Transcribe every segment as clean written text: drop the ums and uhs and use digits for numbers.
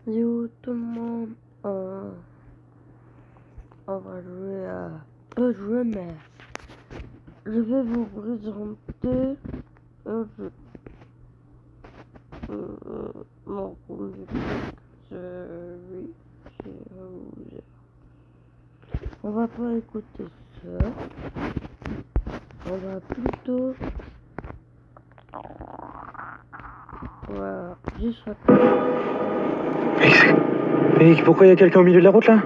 Yo tout le monde, on va jouer à... Pas jouer, mais je vais vous présenter un jeu. Mon premier on va pas écouter ça. On va plutôt... Voilà, juste Mais pourquoi il y a quelqu'un au milieu de la route là?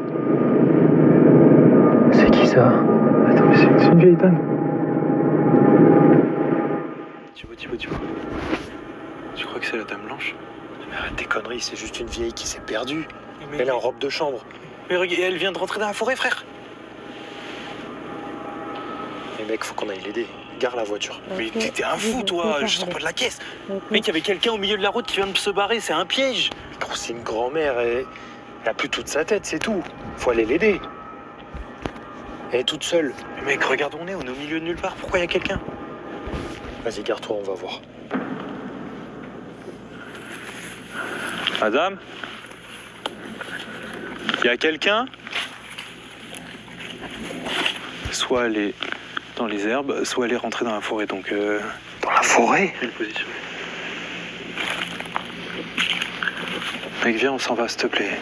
C'est qui ça? Attends, mais c'est une vieille dame. Thibaut. Tu crois que c'est la dame blanche? Mais arrête tes conneries, c'est juste une vieille qui s'est perdue. Elle est en robe de chambre. Mais regarde, elle vient de rentrer dans la forêt, frère. Mais mec, faut qu'on aille l'aider. Gare la voiture. Mais t'es un fou, toi, je sors pas de la caisse. Mec, il y avait quelqu'un au milieu de la route qui vient de se barrer, c'est un piège. Mais gros, c'est une grand-mère, elle a plus toute sa tête, c'est tout. Faut aller l'aider. Elle est toute seule. Mais mec, regarde où on est au milieu de nulle part, pourquoi il y a quelqu'un? Vas-y, gare-toi, on va voir. Madame? Il y a quelqu'un? Soit elle est dans les herbes, soit elle est rentrée dans la forêt, donc... Dans la forêt? Quelle position? Mec, viens, on s'en va, s'il te plaît.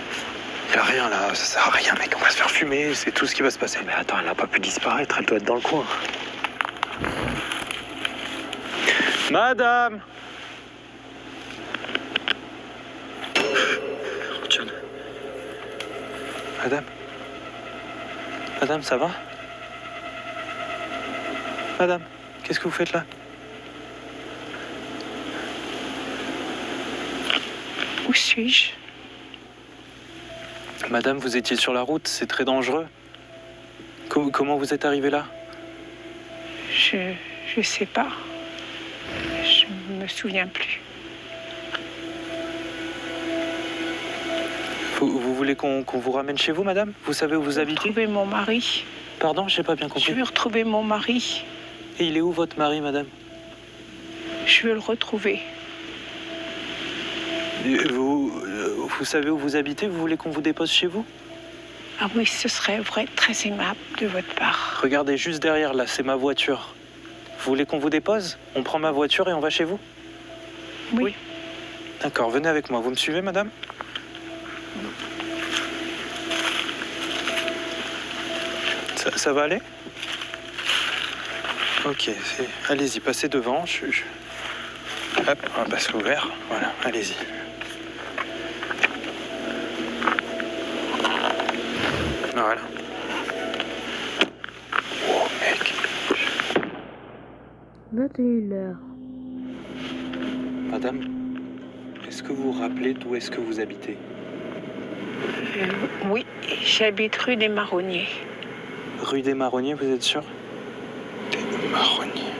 Y a rien là, ça sert à rien, mec, on va se faire fumer, c'est tout ce qui va se passer. Mais attends, elle n'a pas pu disparaître, elle doit être dans le coin. Madame! John. Madame? Madame, ça va? Madame, qu'est-ce que vous faites là? Où suis-je? Madame, vous étiez sur la route, c'est très dangereux. Comment vous êtes arrivée là? Je sais pas. Je me souviens plus. Vous voulez qu'on vous ramène chez vous, madame? Vous savez où vous habitez? Retrouver mon mari. Pardon, j'ai pas bien compris. Je veux retrouver mon mari. Et il est où votre mari, madame? Je veux le retrouver. Vous savez où vous habitez? Vous voulez qu'on vous dépose chez vous? Ah oui, ce serait vrai très aimable de votre part. Regardez, juste derrière, là, c'est ma voiture. Vous voulez qu'on vous dépose? On prend ma voiture et on va chez vous? Oui. D'accord, venez avec moi. Vous me suivez, madame? Ça va aller? Ok, allez-y, passez devant. Hop, on va passer ouvert. Voilà, allez-y. Voilà. Oh, mec. 21h. Madame, est-ce que vous vous rappelez d'où est-ce que vous habitez? Oui, j'habite rue des Marronniers. Rue des Marronniers, vous êtes sûr? Des Marronniers.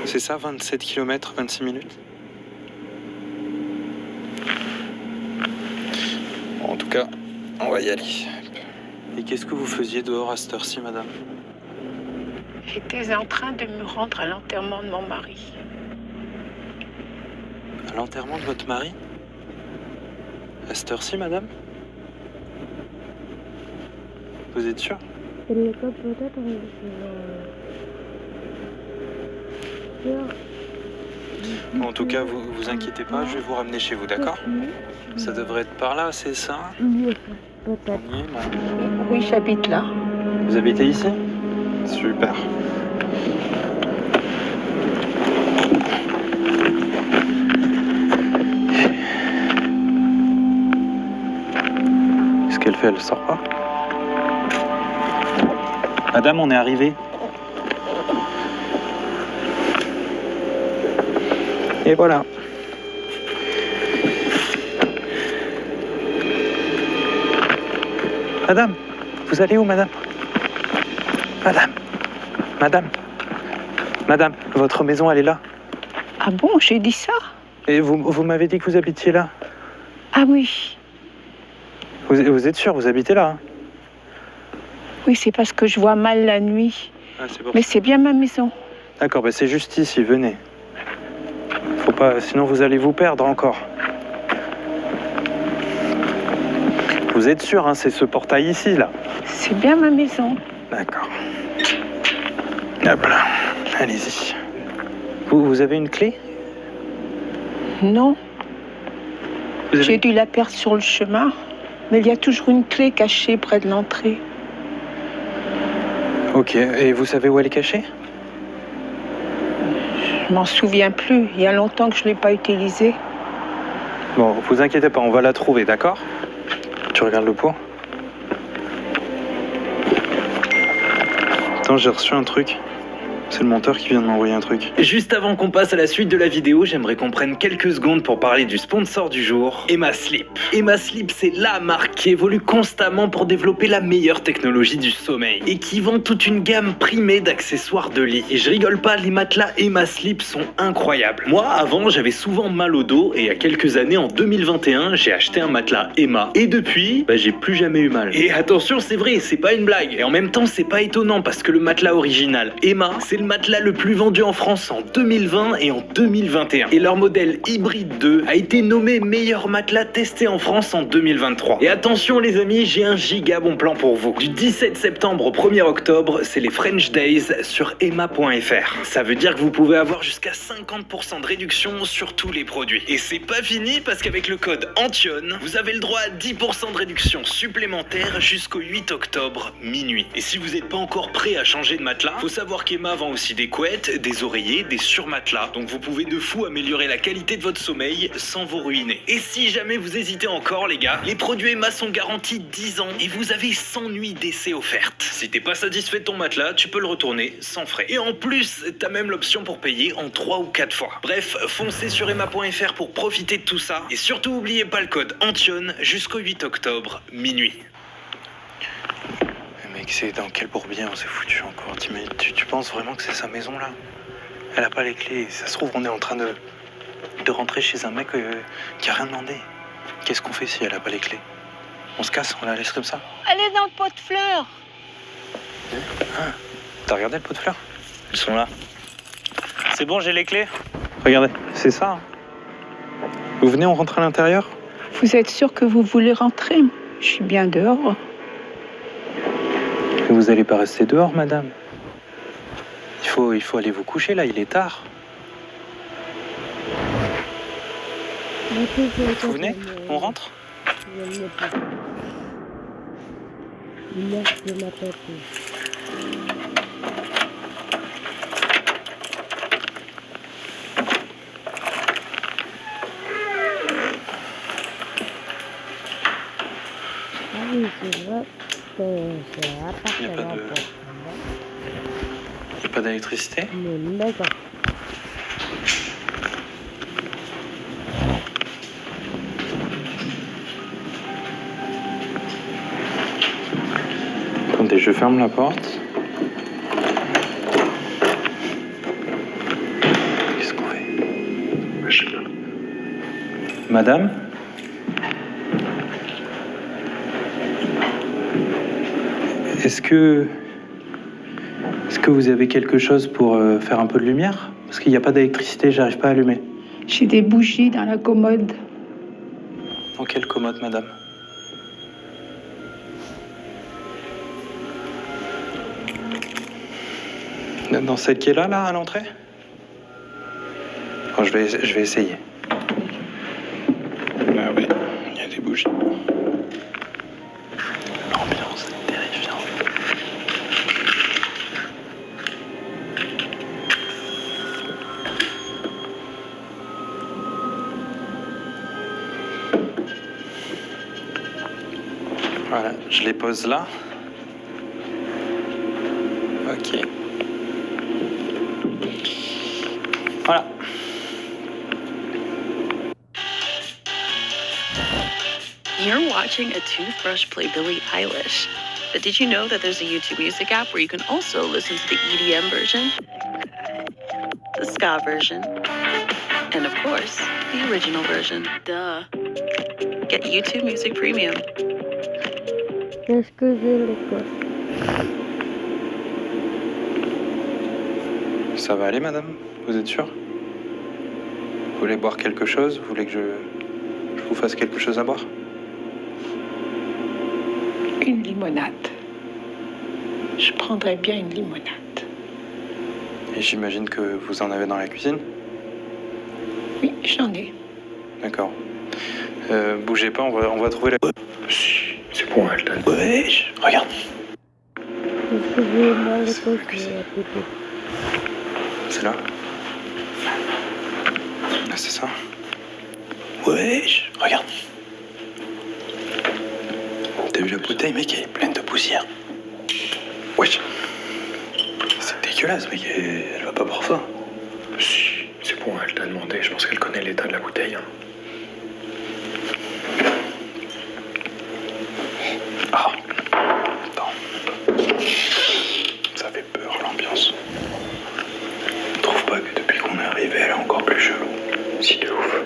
C'est ça, 27 km, 26 minutes? Bon, en tout cas, on va y aller. Et qu'est-ce que vous faisiez dehors à cette heure-ci, madame? J'étais en train de me rendre à l'enterrement de mon mari. À l'enterrement de votre mari? À cette heure-ci, madame? Vous êtes sûr? Peut-être Bon, en tout cas, vous inquiétez pas, je vais vous ramener chez vous, d'accord? Ça devrait être par là, c'est ça? Peut-être. On y est, non? Oui, j'habite là. Vous habitez ici? Super. Qu'est-ce qu'elle fait? Elle sort pas? Madame, on est arrivé. Et voilà. Madame, vous allez où, madame? Madame, votre maison, elle est là. Ah bon, j'ai dit ça? Et vous m'avez dit que vous habitiez là. Ah oui. Vous êtes sûr, vous habitez là, hein? Oui, c'est parce que je vois mal la nuit. Ah, c'est pour Mais ça. c'est bien ma maison. D'accord, bah c'est juste ici, venez. Faut pas, sinon vous allez vous perdre encore. Vous êtes sûr, hein, c'est ce portail ici, là? C'est bien ma maison. D'accord. Hop là, allez-y. Vous avez une clé? Non, Vous avez- j'ai dû la perdre sur le chemin. Mais il y a toujours une clé cachée près de l'entrée. Ok, et vous savez où elle est cachée? Je m'en souviens plus. Il y a longtemps que je ne l'ai pas utilisée. Bon, vous inquiétez pas, on va la trouver, d'accord? Tu regardes le pot? Attends, j'ai reçu un truc. C'est le monteur qui vient de m'envoyer un truc. Juste avant qu'on passe à la suite de la vidéo, j'aimerais qu'on prenne quelques secondes pour parler du sponsor du jour, Emma Sleep. Emma Sleep, c'est la marque qui évolue constamment pour développer la meilleure technologie du sommeil et qui vend toute une gamme primée d'accessoires de lit. Et je rigole pas, les matelas Emma Sleep sont incroyables. Moi, avant, j'avais souvent mal au dos et il y a quelques années, en 2021, j'ai acheté un matelas Emma. Et depuis, j'ai plus jamais eu mal. Et attention, c'est vrai, c'est pas une blague. Et en même temps, c'est pas étonnant parce que le matelas original Emma, c'est le matelas le plus vendu en France en 2020 et en 2021. Et leur modèle Hybride 2 a été nommé meilleur matelas testé en France en 2023. Et attention les amis, j'ai un giga bon plan pour vous. Du 17 septembre au 1er octobre, c'est les French Days sur emma.fr. Ça veut dire que vous pouvez avoir jusqu'à 50% de réduction sur tous les produits. Et c'est pas fini parce qu'avec le code ANTION, vous avez le droit à 10% de réduction supplémentaire jusqu'au 8 octobre minuit. Et si vous n'êtes pas encore prêt à changer de matelas, faut savoir qu'Emma vend aussi des couettes, des oreillers, des surmatelas. Donc vous pouvez de fou améliorer la qualité de votre sommeil sans vous ruiner. Et si jamais vous hésitez encore les gars, les produits Emma sont garantis 10 ans et vous avez 100 nuits d'essai offertes. Si t'es pas satisfait de ton matelas, tu peux le retourner sans frais. Et en plus, t'as même l'option pour payer en 3 ou 4 fois. Bref, foncez sur emma.fr pour profiter de tout ça. Et surtout, oubliez pas le code ANTION jusqu'au 8 octobre, minuit. Mec, c'est dans quel bourbier on s'est foutu encore? Tu penses vraiment que c'est sa maison là? Elle a pas les clés. Ça se trouve, on est en train de rentrer chez un mec qui a rien demandé. Qu'est-ce qu'on fait si elle a pas les clés? On se casse, on la laisse comme ça? Elle est dans le pot de fleurs. Ah, t'as regardé le pot de fleurs? Ils sont là. C'est bon, j'ai les clés. Regardez, c'est ça. Hein. Vous venez, on rentre à l'intérieur? Vous êtes sûr que vous voulez rentrer? Je suis bien dehors. Mais vous allez pas rester dehors, madame. Il faut aller vous coucher, là, il est tard. Vous venez? On rentre? Oui, c'est vrai que c'est Il n'y a appartenant pas de... pour Il n'y a pas d'électricité? mais d'accord. Attendez, je ferme la porte. Qu'est-ce qu'on fait? Je sais pas. Madame? Est-ce que vous avez quelque chose pour faire un peu de lumière? Parce qu'il n'y a pas d'électricité, j'arrive pas à allumer. J'ai des bougies dans la commode. Dans quelle commode, madame? Dans celle qui est là, à l'entrée? Bon, je vais essayer. Ah oui, il y a des bougies. L'ambiance est terrifiante. Voilà, je les pose là. Ok. Voilà. You're watching a toothbrush play Billie Eilish. But did you know that there's a YouTube Music app where you can also listen to the EDM version, the ska version, and of course, the original version? Duh. Get YouTube Music Premium. Qu'est-ce que j'ai l'école? Ça va aller, madame? Vous êtes sûre? Vous voulez boire quelque chose? Vous voulez que je vous fasse quelque chose à boire? Une limonade. Je prendrais bien une limonade. Et j'imagine que vous en avez dans la cuisine? Oui, j'en ai. D'accord. Bougez pas, on va trouver la... C'est bon, Alton. Wesh, regarde. Excusez-moi, les C'est où la coques, cuisine? mais à côté. C'est là? Ah, c'est ça? Wesh, regarde. T'as vu la bouteille, mec, elle est pleine de poussière. Wesh. C'est dégueulasse, mec, elle va pas boire ça. Si, c'est bon, elle t'a demandé, je pense qu'elle connaît l'état de la bouteille. Hein. Ah, attends. Ça fait peur, l'ambiance. Je trouve pas que depuis qu'on est arrivé, elle est encore plus chelou. Si, de ouf.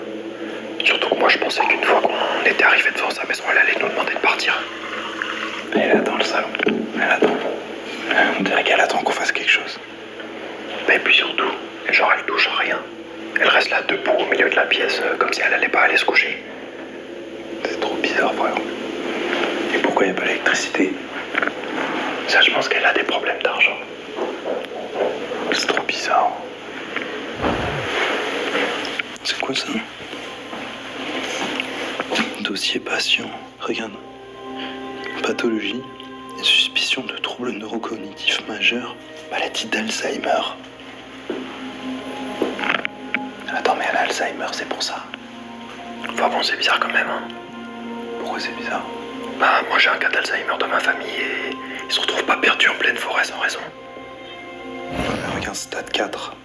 Surtout que moi, je pensais qu'une fois qu'on était arrivé devant sa maison, elle allait nous demander de partir. Elle est là dans le salon. Elle attend. On dirait qu'elle attend qu'on fasse quelque chose. Et puis surtout, genre elle touche à rien. Elle reste là debout au milieu de la pièce, comme si elle allait pas aller se coucher. C'est trop bizarre, frère. Et pourquoi il n'y a pas l'électricité? Ça, je pense qu'elle a des problèmes d'argent. C'est trop bizarre. C'est quoi ça? Dossier patient. Regarde. Pathologie et suspicion de troubles neurocognitifs majeurs, maladie d'Alzheimer. Attends, mais elle a Alzheimer, c'est pour ça. Enfin bon, c'est bizarre quand même, hein. Pourquoi c'est bizarre? Bah, moi j'ai un cas d'Alzheimer dans ma famille et il se retrouve pas perdu en pleine forêt sans raison. Avec un stade 4.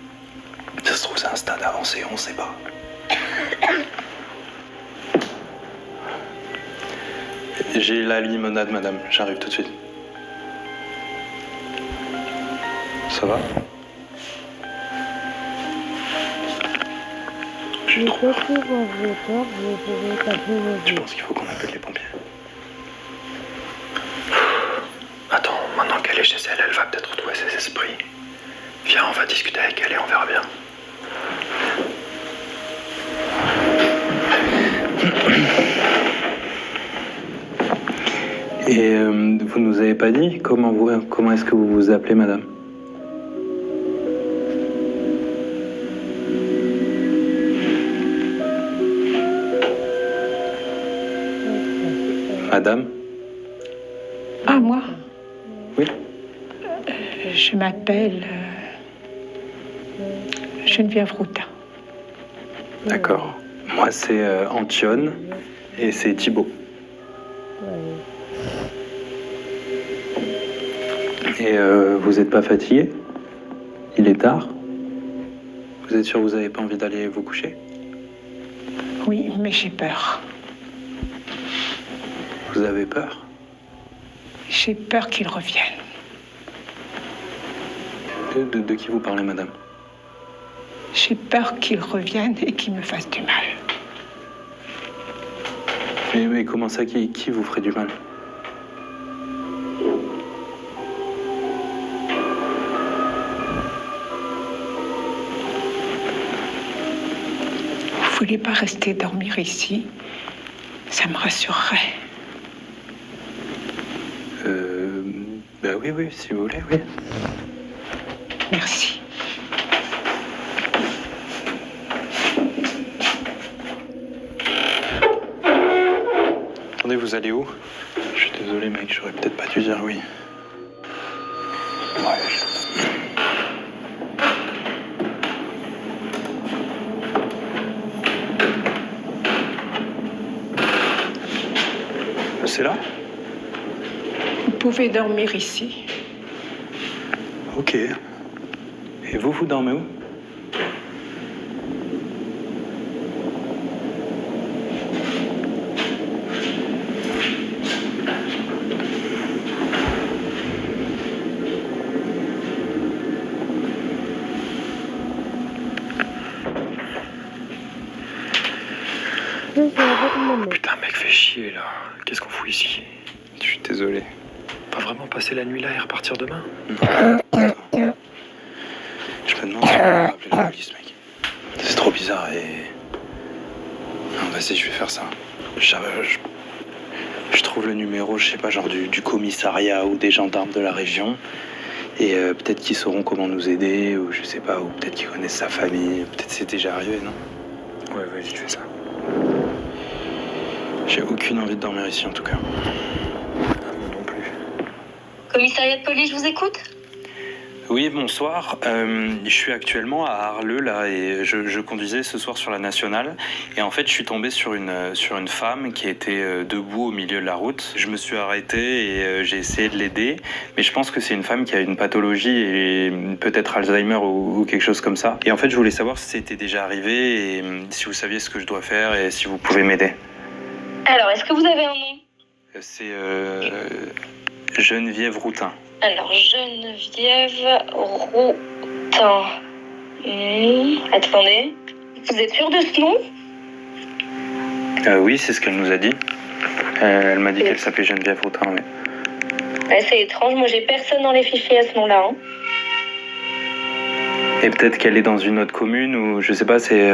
Ça se trouve, c'est un stade avancé, on sait pas. J'ai la limonade, madame. J'arrive tout de suite. Ça va? J'ai Mais trop quoi peur. que vous avez peur, vous pouvez taper vos Je yeux. pense qu'il faut qu'on appelle les pompiers. Attends, maintenant qu'elle est chez elle, elle va peut-être retrouver ses esprits. Viens, on va discuter avec elle et on verra bien. Et vous nous avez pas dit comment est-ce que vous vous appelez, madame? Madame? Ah, moi? Oui. Je m'appelle Geneviève Routin. D'accord. Moi, c'est Antione et c'est Thibaut. Et vous êtes pas fatigué? Il est tard? Vous êtes sûr que vous avez pas envie d'aller vous coucher? Oui, mais j'ai peur. Vous avez peur? J'ai peur qu'il revienne. De qui vous parlez, madame? J'ai peur qu'il revienne et qu'il me fasse du mal. Mais comment ça, qui vous ferait du mal? Vous voulez pas rester dormir ici? Ça me rassurerait. Bah oui, si vous voulez, oui. Merci. Attendez, vous allez où? Je suis désolé, mec, j'aurais peut-être pas dû dire oui. Ouais. C'est là? Vous pouvez dormir ici. Ok. Et vous dormez où? Putain, mec, fais chier là. Qu'est-ce qu'on fout ici? Je suis désolé. Pas vraiment passer la nuit là et repartir demain? Non. Je me demande si on va appeler la police, mec. C'est trop bizarre et... Non, vas-y, je vais faire ça. Je trouve le numéro, je sais pas, genre du commissariat ou des gendarmes de la région. Et peut-être qu'ils sauront comment nous aider, ou je sais pas, ou peut-être qu'ils connaissent sa famille. Peut-être c'est déjà arrivé, non? Ouais, vas-y, fais ça. J'ai aucune envie de dormir ici en tout cas. Ah, moi non plus. Commissariat de police, je vous écoute. Oui, bonsoir. Je suis actuellement à Arleux là et je conduisais ce soir sur la nationale et en fait je suis tombé sur une femme qui était debout au milieu de la route. Je me suis arrêté et j'ai essayé de l'aider, mais je pense que c'est une femme qui a une pathologie et peut-être Alzheimer ou quelque chose comme ça. Et en fait je voulais savoir si c'était déjà arrivé et si vous saviez ce que je dois faire et si vous pouvez m'aider. Alors, est-ce que vous avez un nom? C'est Geneviève Routin. Alors, Geneviève Routin. Attendez. Vous êtes sûr de ce nom? Oui, c'est ce qu'elle nous a dit. Elle m'a dit qu'elle s'appelait Geneviève Routin, oui. Ouais, c'est étrange, moi j'ai personne dans les fichiers à ce nom-là. Hein. Et peut-être qu'elle est dans une autre commune ou je sais pas, c'est...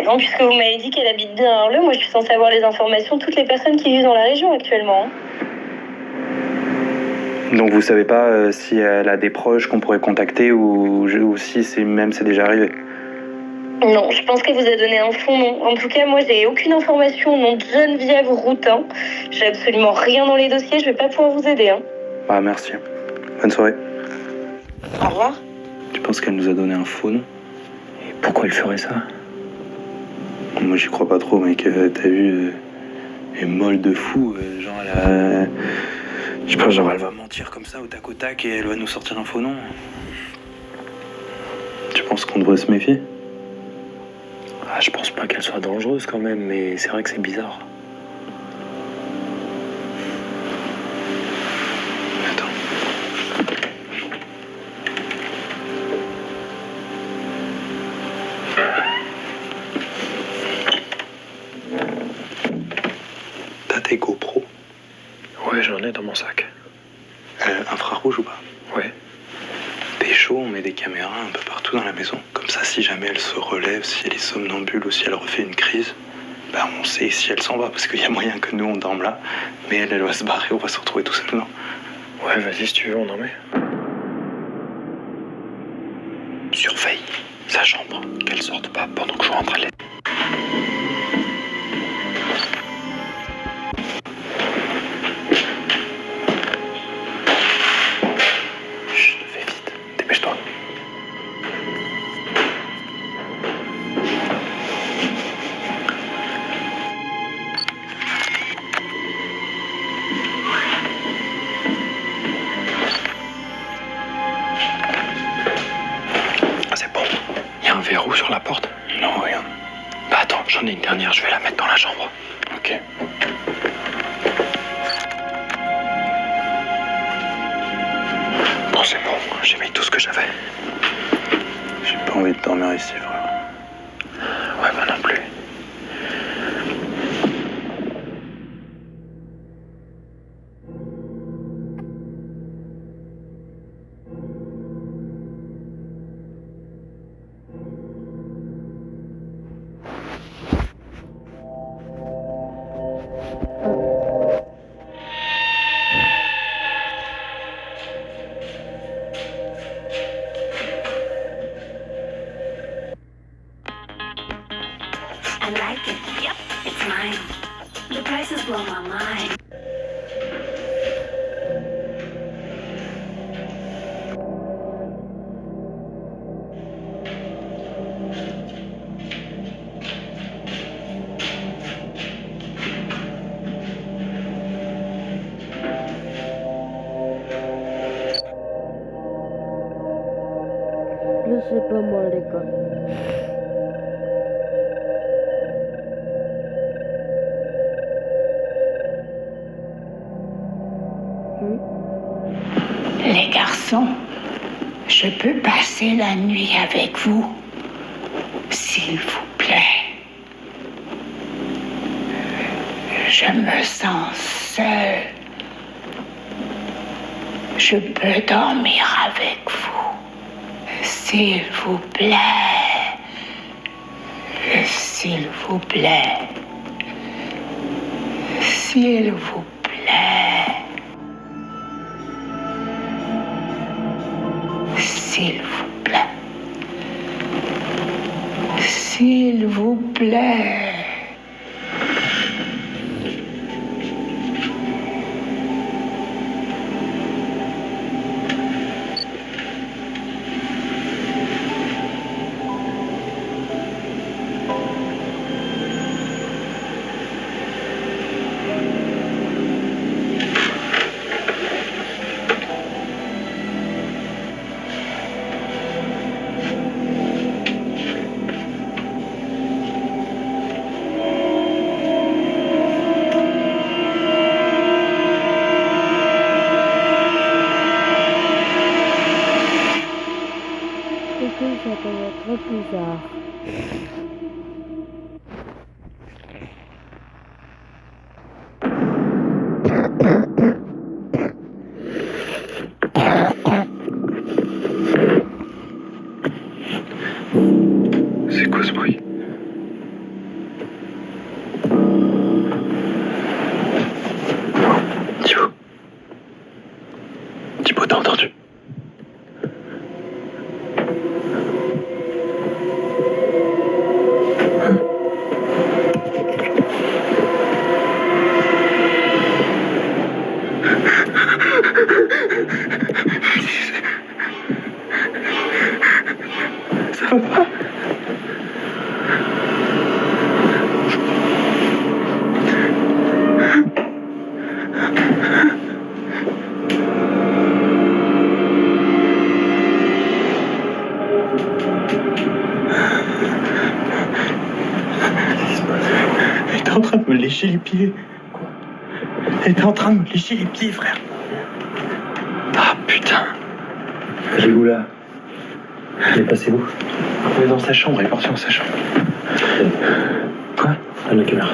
Non, puisque vous m'avez dit qu'elle habite bien à Arleux, moi je suis censée avoir les informations de toutes les personnes qui vivent dans la région actuellement. Hein. Donc vous savez pas si elle a des proches qu'on pourrait contacter ou si c'est déjà arrivé? Non, je pense qu'elle vous a donné un faux nom. En tout cas, moi j'ai aucune information au nom de Geneviève Routin. J'ai absolument rien dans les dossiers, je vais pas pouvoir vous aider. Hein. Ah merci. Bonne soirée. Au revoir. Tu penses qu'elle nous a donné un faux nom? Et pourquoi elle ferait ça? Moi j'y crois pas trop mec, t'as vu, elle est molle de fou, genre elle a... Je sais pas, genre elle va mentir comme ça au tac et elle va nous sortir un faux nom. Tu penses qu'on devrait se méfier? Ah, je pense pas qu'elle soit dangereuse quand même, mais c'est vrai que c'est bizarre. Attends. T'as tes GoPro? Ouais, j'en ai dans mon sac. Infrarouge ou pas? Ouais. T'es chaud, on met des caméras un peu partout dans la maison. Comme ça, si jamais elle se relève, si elle est somnambule ou si elle refait une crise, bah on sait si elle s'en va. Parce qu'il y a moyen que nous, on dorme là. Mais elle va se barrer, on va se retrouver tout seul, non? Ouais, vas-y, si tu veux, on en met. Surveille sa chambre, qu'elle sorte pas pendant que je rentre à l'aide. Dépêche-toi. C'est bon. Il y a un verrou sur la porte? Non, rien. Bah attends, j'en ai une dernière, je vais la mettre dans la chambre. Ok. Bon, c'est bon, j'ai mis tout ce que j'avais. J'ai pas envie de dormir ici, frère. Ouais, moi non plus. I like it. Yep, it's mine. The prices blow my mind. Je sais pas moi les gars. Les garçons, je peux passer la nuit avec vous, s'il vous plaît. Je me sens seule. Je peux dormir avec vous, s'il vous plaît. S'il vous plaît. S'il vous plaît. plaît. S'il vous plaît. S'il vous plaît. Ça paraît trop bizarre. C'est quoi ce bruit? Thibaut. Thibaut, t'as entendu? Ça va pas? Elle était en train de me lécher les pieds. Quoi? Elle était en train de me lécher les pieds, frère. Ah putain. Elle est où là? Elle est passée où? Elle est dans sa chambre, elle est partie dans sa chambre. Quoi? À la caméra.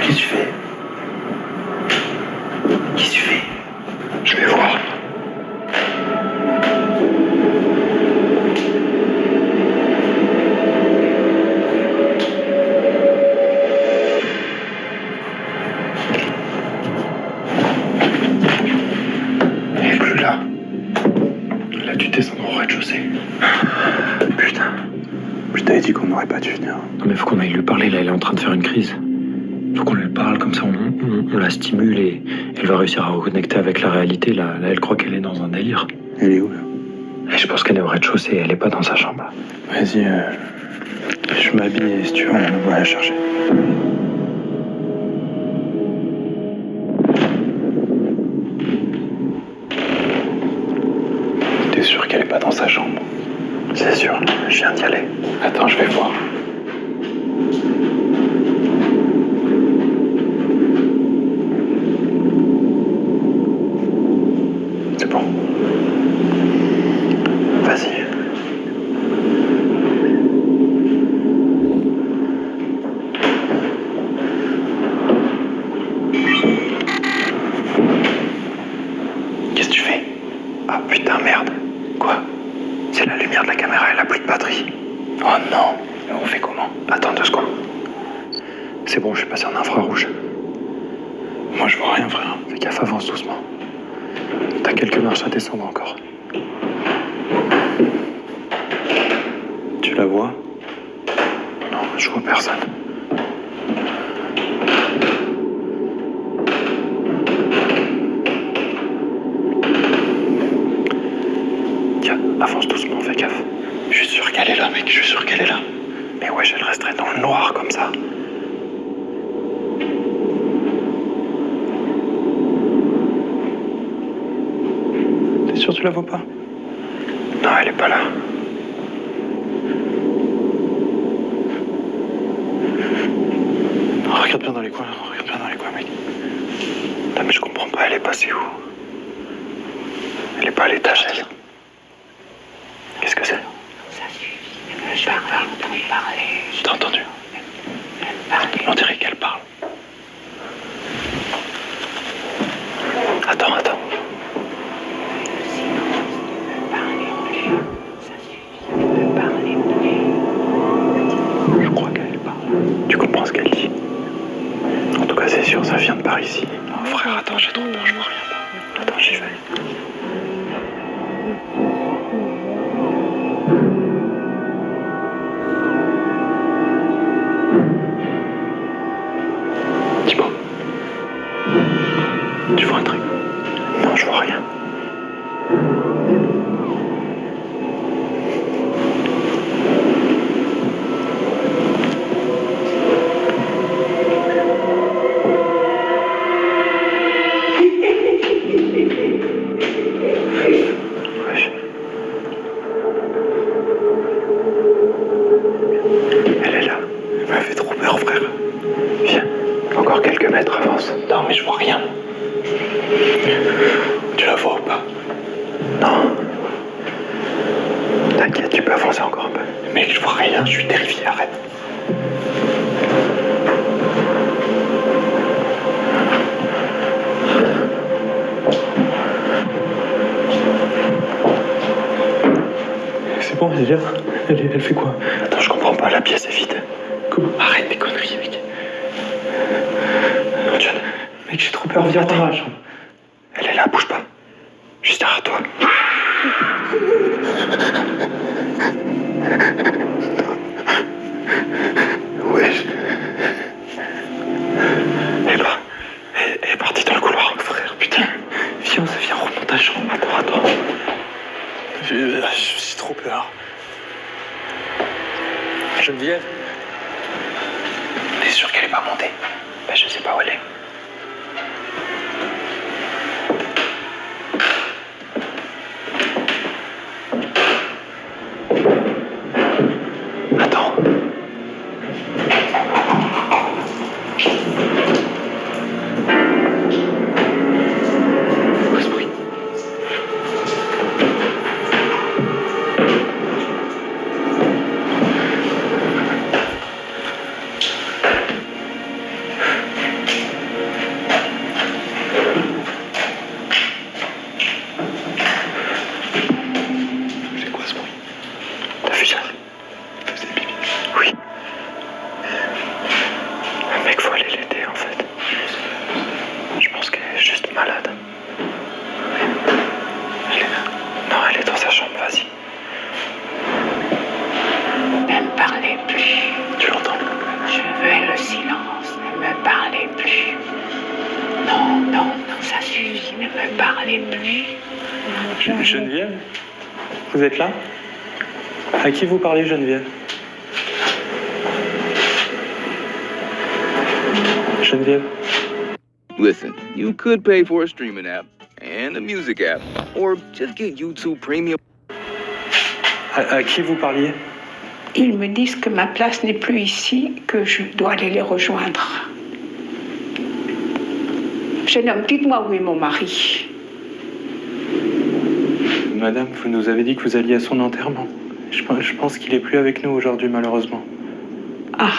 Qu'est-ce que tu fais? Qu'est-ce que tu fais? Je vais voir. Elle est plus là. Elle a dû descendre au rez-de-chaussée. Putain. Je t'avais dit qu'on n'aurait pas dû venir. Non mais faut qu'on aille lui parler, là elle est en train de faire une crise. Faut qu'on lui parle, comme ça on la stimule et elle va réussir à reconnecter avec la réalité. Là elle croit qu'elle est dans un délire. Elle est où là? Et je pense qu'elle est au rez-de-chaussée, elle est pas dans sa chambre. Vas-y, je m'habille et si tu veux on va la chercher. T'es sûr qu'elle est pas dans sa chambre? C'est sûr, je viens d'y aller. Attends, je vais voir. C'est bon. Vas-y. Qu'est-ce que tu fais? Ah putain, merde. Quoi? C'est la lumière de la caméra, elle a plus de batterie. Oh non. Mais on fait comment? Attends 2 secondes. C'est bon, je suis passé en infrarouge. Moi je vois rien, frère. Fais gaffe, avance doucement. T'as quelques marches à descendre encore. Tu la vois? Non, je vois personne. Tiens, avance doucement, fais gaffe. Je suis sûr qu'elle est là, mec, je suis sûr qu'elle est là. Mais ouais, elle resterait dans le noir comme ça. T'es sûr que tu la vois pas? Non, elle est pas là. Oh, regarde bien dans les coins, mec. Non, mais je comprends pas, elle est passée où? Elle est pas à l'étage, elle. Qu'est-ce que c'est? T'as entendu? On dirait qu'elle parle. Attends. Je crois qu'elle parle. sûr, ça vient de par ici. Oh, frère, attends, j'ai trop peur, je vois rien. Attends, j'y vais. Thibaut. Tu vois un truc? Non, je vois rien. Elle est là. Elle m'a fait trop peur, frère. Viens, encore quelques mètres, avance. Non, mais je vois rien. Tu la vois ou pas? Non. T'inquiète, tu peux avancer encore un peu. Mec, je vois rien, je suis terrifié, arrête. C'est bon, elle est là. Elle fait quoi? Attends, je comprends pas, la pièce est vide. Comment? Arrête tes conneries, mec. Non, John. Mec, j'ai trop peur, viens dans la chambre. Elle est là, bouge pas. Juste derrière toi. Ouais. Elle est partie dans le couloir, frère, putain. Viens, remonte à la chambre. Attends. J'ai trop peur. Geneviève? T'es sûr qu'elle est pas montée? Ben, je sais pas où elle est. Attends. Quoi ce bruit? C'est quoi ce bruit? T'as vu ça? Elle faisait pipi. Oui. Mec, faut aller l'aider en fait. Je pense qu'elle est juste malade. Elle est là. Non, elle est dans sa chambre, vas-y. Ne me parlez plus. Tu l'entends? Je veux le silence. Ne me parlez plus. Non, ça suffit. Ne me parlez plus. Geneviève? Vous êtes là? À qui vous parlez, Geneviève? Geneviève? Listen, you could pay for a streaming app and a music app, or just get YouTube Premium. À qui vous parliez? Ils me disent que ma place n'est plus ici, que je dois aller les rejoindre. Jeune homme, dites-moi où est mon mari. Madame, vous nous avez dit que vous alliez à son enterrement. Je pense qu'il est plus avec nous aujourd'hui, malheureusement. Ah.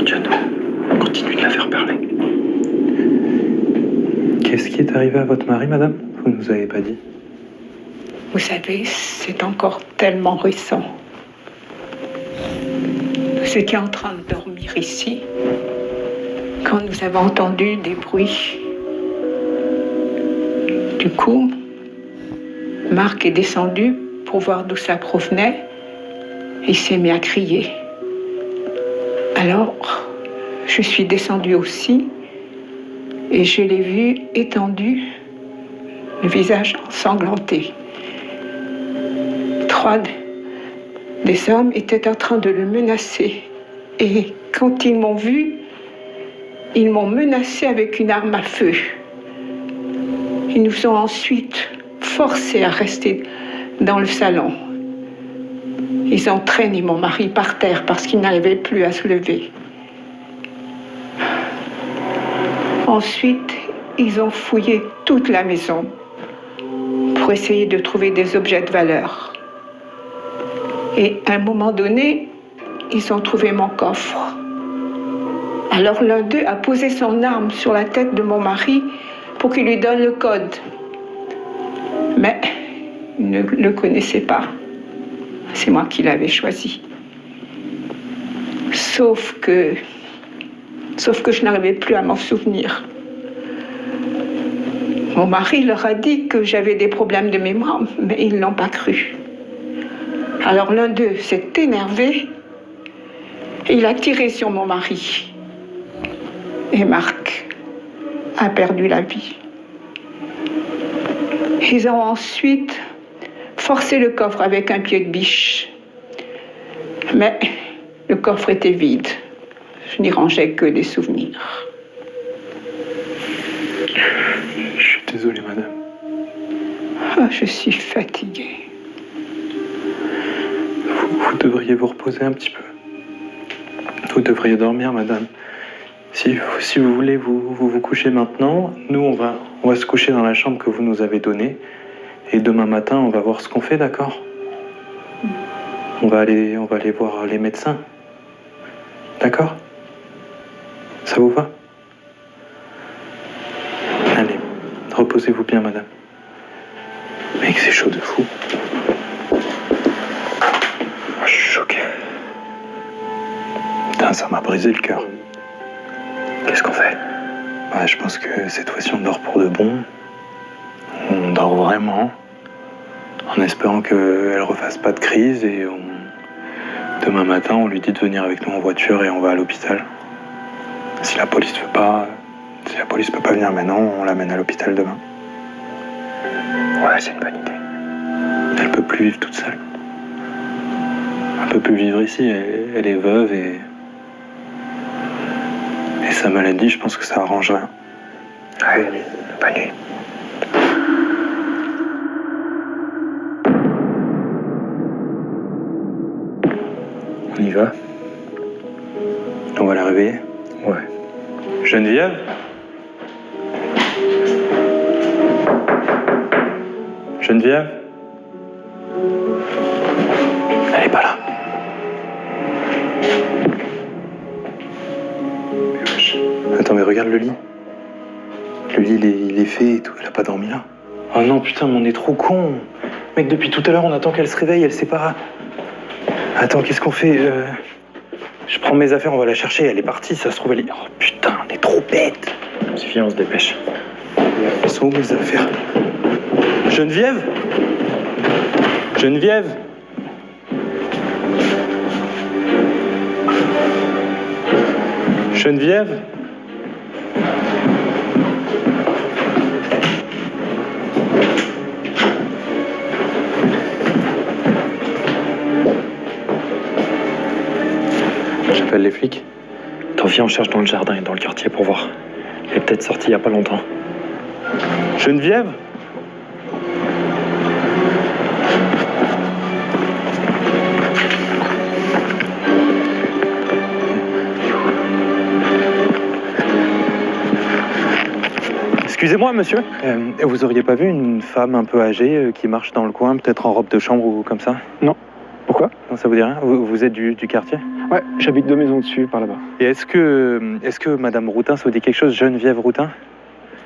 John, continue de la faire parler. Qu'est-ce qui est arrivé à votre mari, madame? Vous ne nous avez pas dit. Vous savez, c'est encore tellement récent. Nous étions en train de dormir ici quand nous avons entendu des bruits. Du coup, Marc est descendu pour voir d'où ça provenait. Il s'est mis à crier. Alors, je suis descendue aussi et je l'ai vu étendu, le visage ensanglanté. 3 des hommes étaient en train de le menacer. Et quand ils m'ont vu, ils m'ont menacé avec une arme à feu. Ils nous ont ensuite forcés à rester dans le salon. Ils ont traîné mon mari par terre parce qu'il n'arrivait plus à se lever. Ensuite, ils ont fouillé toute la maison pour essayer de trouver des objets de valeur. Et à un moment donné, ils ont trouvé mon coffre. Alors l'un d'eux a posé son arme sur la tête de mon mari pour qu'il lui donne le code. Mais il ne le connaissait pas. C'est moi qui l'avais choisi. Sauf que je n'arrivais plus à m'en souvenir. Mon mari leur a dit que j'avais des problèmes de mémoire, mais ils ne l'ont pas cru. Alors l'un d'eux s'est énervé et il a tiré sur mon mari. Et Marc a perdu la vie. Ils ont ensuite forcé le coffre avec un pied de biche. Mais le coffre était vide. Je n'y rangeais que des souvenirs. Je suis désolé, madame. Ah, je suis fatiguée. Vous devriez vous reposer un petit peu. Vous devriez dormir, madame. Si vous voulez vous coucher maintenant, nous, on va se coucher dans la chambre que vous nous avez donnée. Et demain matin, on va voir ce qu'on fait, d'accord? On va aller voir les médecins. D'accord? Ça vous va? Allez, reposez-vous bien, madame. Mec, c'est chaud de fou. Je suis choqué. Putain, ça m'a brisé le cœur. Qu'est-ce qu'on fait? Bah, je pense que cette fois-ci, on dort pour de bon. On dort vraiment. En espérant qu'elle refasse pas de crise et demain matin, on lui dit de venir avec nous en voiture et on va à l'hôpital. Si la police peut pas venir maintenant, on l'amène à l'hôpital demain. Ouais, c'est une bonne idée. Elle peut plus vivre toute seule. Elle peut plus vivre ici. Elle est veuve et sa maladie, je pense que ça arrange rien. Ouais, bonne nuit. On y va? On va la réveiller? Ouais. Geneviève? Geneviève? Elle est pas là. Attends, mais regarde le lit. Le lit, il est fait et tout. Elle a pas dormi là. Oh non, putain, mais on est trop con. Mec, depuis tout à l'heure, on attend qu'elle se réveille. Elle sait pas. Attends, qu'est-ce qu'on fait? Je prends mes affaires, on va la chercher. Elle est partie, ça se trouve, elle est... Oh putain, on est trop bête. Suffit, on se dépêche. Elles sont où mes affaires? Geneviève? Geneviève? Geneviève? J'appelle les flics. T'en viens, on cherche dans le jardin et dans le quartier pour voir. Elle est peut-être sortie il y a pas longtemps. Geneviève? Excusez-moi, monsieur. Vous auriez pas vu une femme un peu âgée qui marche dans le coin, peut-être en robe de chambre ou comme ça? Non. Pourquoi? Non, ça vous dit rien? Vous êtes du quartier? Ouais, j'habite 2 maisons dessus, par là-bas. Et est-ce que Madame Routin, ça vous dit quelque chose? Geneviève Routin?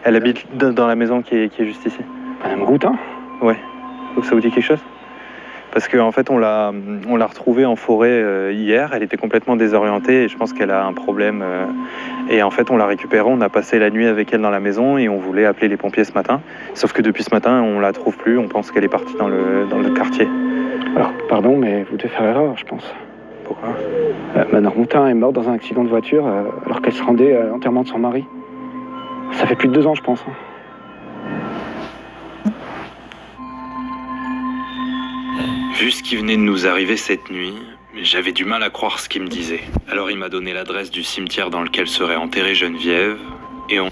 Elle habite dans la maison qui est juste ici. Madame Routin? Ouais. Donc ça vous dit quelque chose? Parce qu'en fait, on l'a retrouvée en forêt hier. Elle était complètement désorientée et je pense qu'elle a un problème. Et en fait, on l'a récupérée. On a passé la nuit avec elle dans la maison et on voulait appeler les pompiers ce matin. Sauf que depuis ce matin, on la trouve plus. On pense qu'elle est partie dans le quartier. Alors, pardon, mais vous devez faire erreur, je pense. Pourquoi? Madame Routin est morte dans un accident de voiture alors qu'elle se rendait à l'enterrement de son mari. Ça fait plus de 2 ans, je pense. Vu ce qui venait de nous arriver cette nuit, j'avais du mal à croire ce qu'il me disait. Alors il m'a donné l'adresse du cimetière dans lequel serait enterrée Geneviève, et on...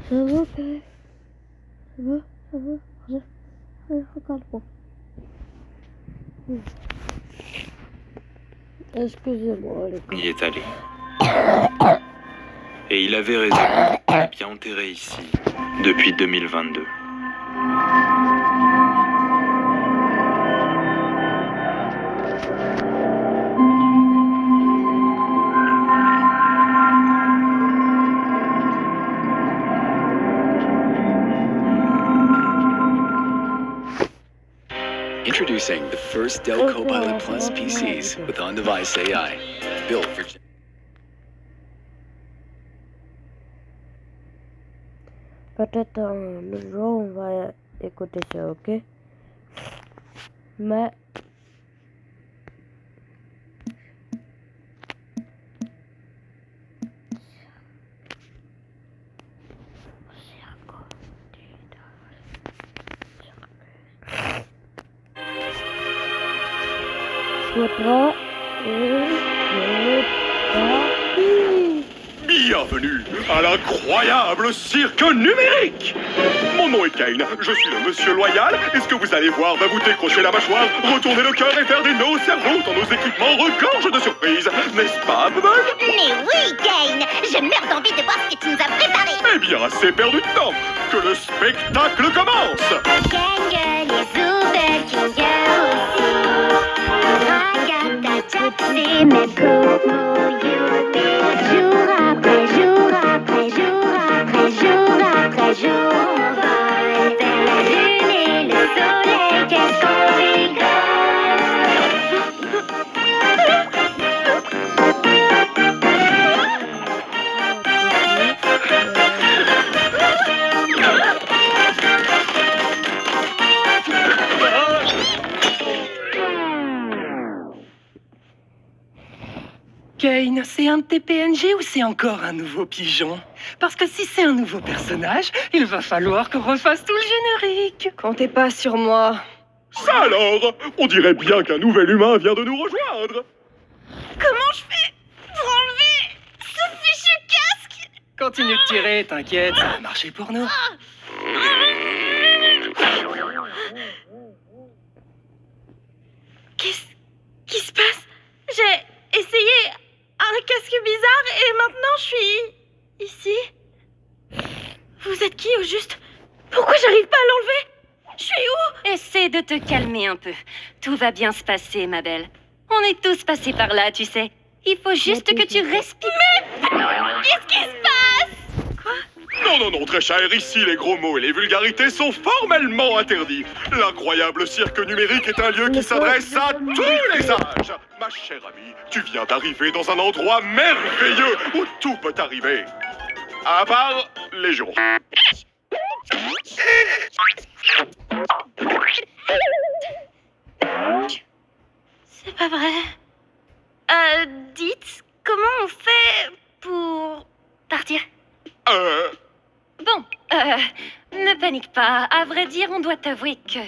Ça va, père? Ça va? Regarde-moi. Excusez-moi, les gars. y est allé. Et il avait raison, il est bien enterré ici, depuis 2022. Introducing the first Dell Copilot Plus PCs with on-device AI, built for... Peut-être un autre jour on va écouter ça, ok? Mais faudra Bienvenue à l'incroyable cirque numérique. Mon nom est Kane, je suis le monsieur loyal, et ce que vous allez voir va vous décrocher la mâchoire, retourner le cœur et faire des nœuds au cerveau tant nos équipements regorgent de surprises. N'est-ce pas, Bubble? Mais oui, Kane, je meurs d'envie de voir ce que tu nous as préparé. Eh bien, assez perdu de temps, que le spectacle commence. Kangue, les Overkinger aussi. Ragata, Jaxi, mes Komo, Youpi. Jour après jour après jour après jour après jour, on vole vers la lune et le soleil, qu'est-ce qu'on rigole. Kane, c'est un de tes PNG ou c'est encore un nouveau pigeon? Parce que si c'est un nouveau personnage, il va falloir qu'on refasse tout le générique. Comptez pas sur moi. Ça alors, on dirait bien qu'un nouvel humain vient de nous rejoindre. Comment je fais pour enlever ce fichu casque? Continue de tirer, t'inquiète, ça va marcher pour nous. Qu'est-ce qui se passe? J'ai essayé un casque bizarre et maintenant je suis ici. Vous êtes qui au juste? Pourquoi j'arrive pas à l'enlever? Je suis où? Essaie de te calmer un peu. Tout va bien se passer, ma belle. On est tous passés par là, tu sais. Il faut juste que tu respires. Mais qu'est-ce qui se passe? Quoi? Non, très cher, ici les gros mots et les vulgarités sont formellement interdits. L'incroyable cirque numérique est un lieu qui s'adresse à tous les âges. Ma chère amie, tu viens d'arriver dans un endroit merveilleux où tout peut arriver. À part les jours. C'est pas vrai. Dites, comment on fait pour partir? Bon, ne panique pas. À vrai dire, on doit t'avouer que...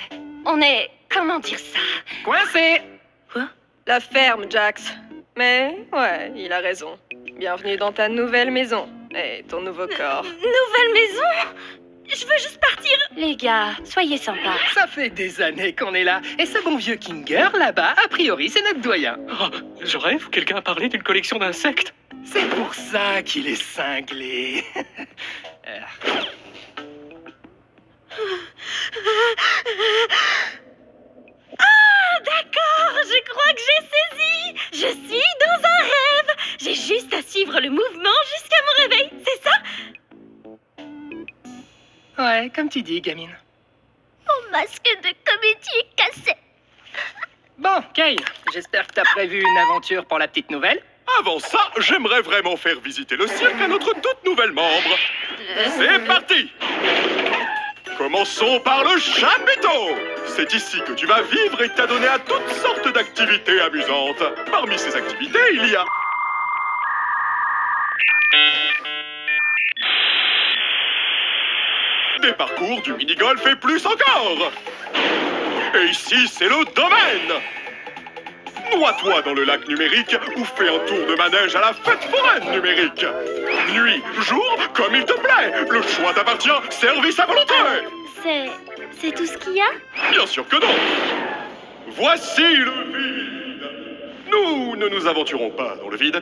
On est... Comment dire ça? Coincé! Quoi? La ferme, Jax. Mais, ouais, il a raison. Bienvenue dans ta nouvelle maison. Et ton nouveau corps. Nouvelle maison? Je veux juste partir. Les gars, soyez sympas. Ça fait des années qu'on est là. Et ce bon vieux Kinger, là-bas, a priori, c'est notre doyen. Oh, je rêve où quelqu'un a parlé d'une collection d'insectes. C'est pour ça qu'il est cinglé. Ah, d'accord, je crois que j'ai saisi. Je suis dans un rêve. J'ai juste à suivre le mouvement jusqu'à mon réveil, c'est ça? Ouais, comme tu dis, gamine. Mon masque de comédie est cassé. Bon, Kane, j'espère que t'as prévu une aventure pour la petite nouvelle. Avant ça, j'aimerais vraiment faire visiter le cirque à notre toute nouvelle membre. C'est parti! Commençons par le chapiteau. C'est ici que tu vas vivre et t'adonner à toutes sortes d'activités amusantes. Parmi ces activités, il y a... des parcours, du mini-golf et plus encore. Et ici, c'est le domaine. Noie-toi dans le lac numérique ou fais un tour de manège à la fête foraine numérique. Nuit, jour, comme il te plaît. Le choix t'appartient, service à volonté. C'est tout ce qu'il y a? Bien sûr que non. Voici le vide. Nous ne nous aventurons pas dans le vide.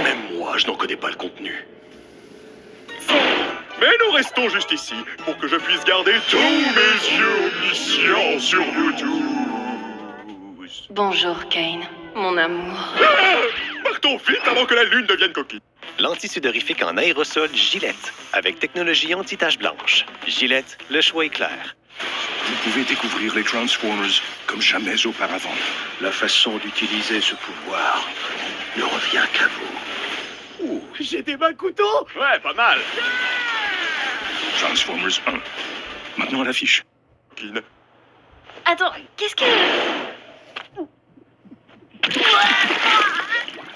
Même moi, je n'en connais pas le contenu. Mais nous restons juste ici pour que je puisse garder tous mes yeux omniscients sur vous tous. Bonjour, Kane, mon amour. Partons vite avant que la lune devienne coquille. L'antisudorifique en aérosol Gillette, avec technologie anti-tache blanche. Gillette, le choix est clair. Vous pouvez découvrir les Transformers comme jamais auparavant. La façon d'utiliser ce pouvoir ne revient qu'à vous. Ouh, j'ai des mains couteaux. Ouais, pas mal. Transformers 1. Maintenant à l'affiche. Attends, qu'est-ce que...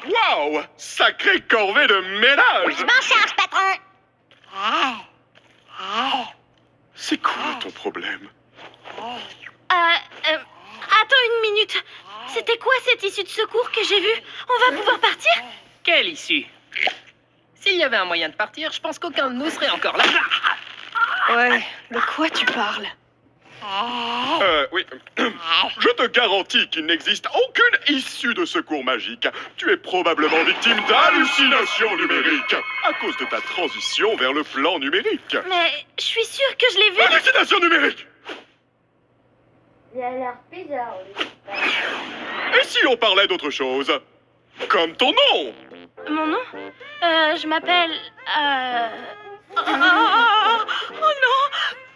Waouh! Sacrée corvée de ménage! Je m'en charge, patron. C'est quoi ton problème? Attends une minute. C'était quoi cette issue de secours que j'ai vue? On va pouvoir partir? Quelle issue? S'il y avait un moyen de partir, je pense qu'aucun de nous serait encore là. Ouais, de quoi tu parles? Oui. Je te garantis qu'il n'existe aucune issue de secours magique. Tu es probablement victime d'hallucinations numériques à cause de ta transition vers le plan numérique. Mais je suis sûre que je l'ai vue. Hallucination numérique! Il a l'air bizarre, lui. Et si on parlait d'autre chose? Comme ton nom! Mon nom? Je m'appelle... Oh non!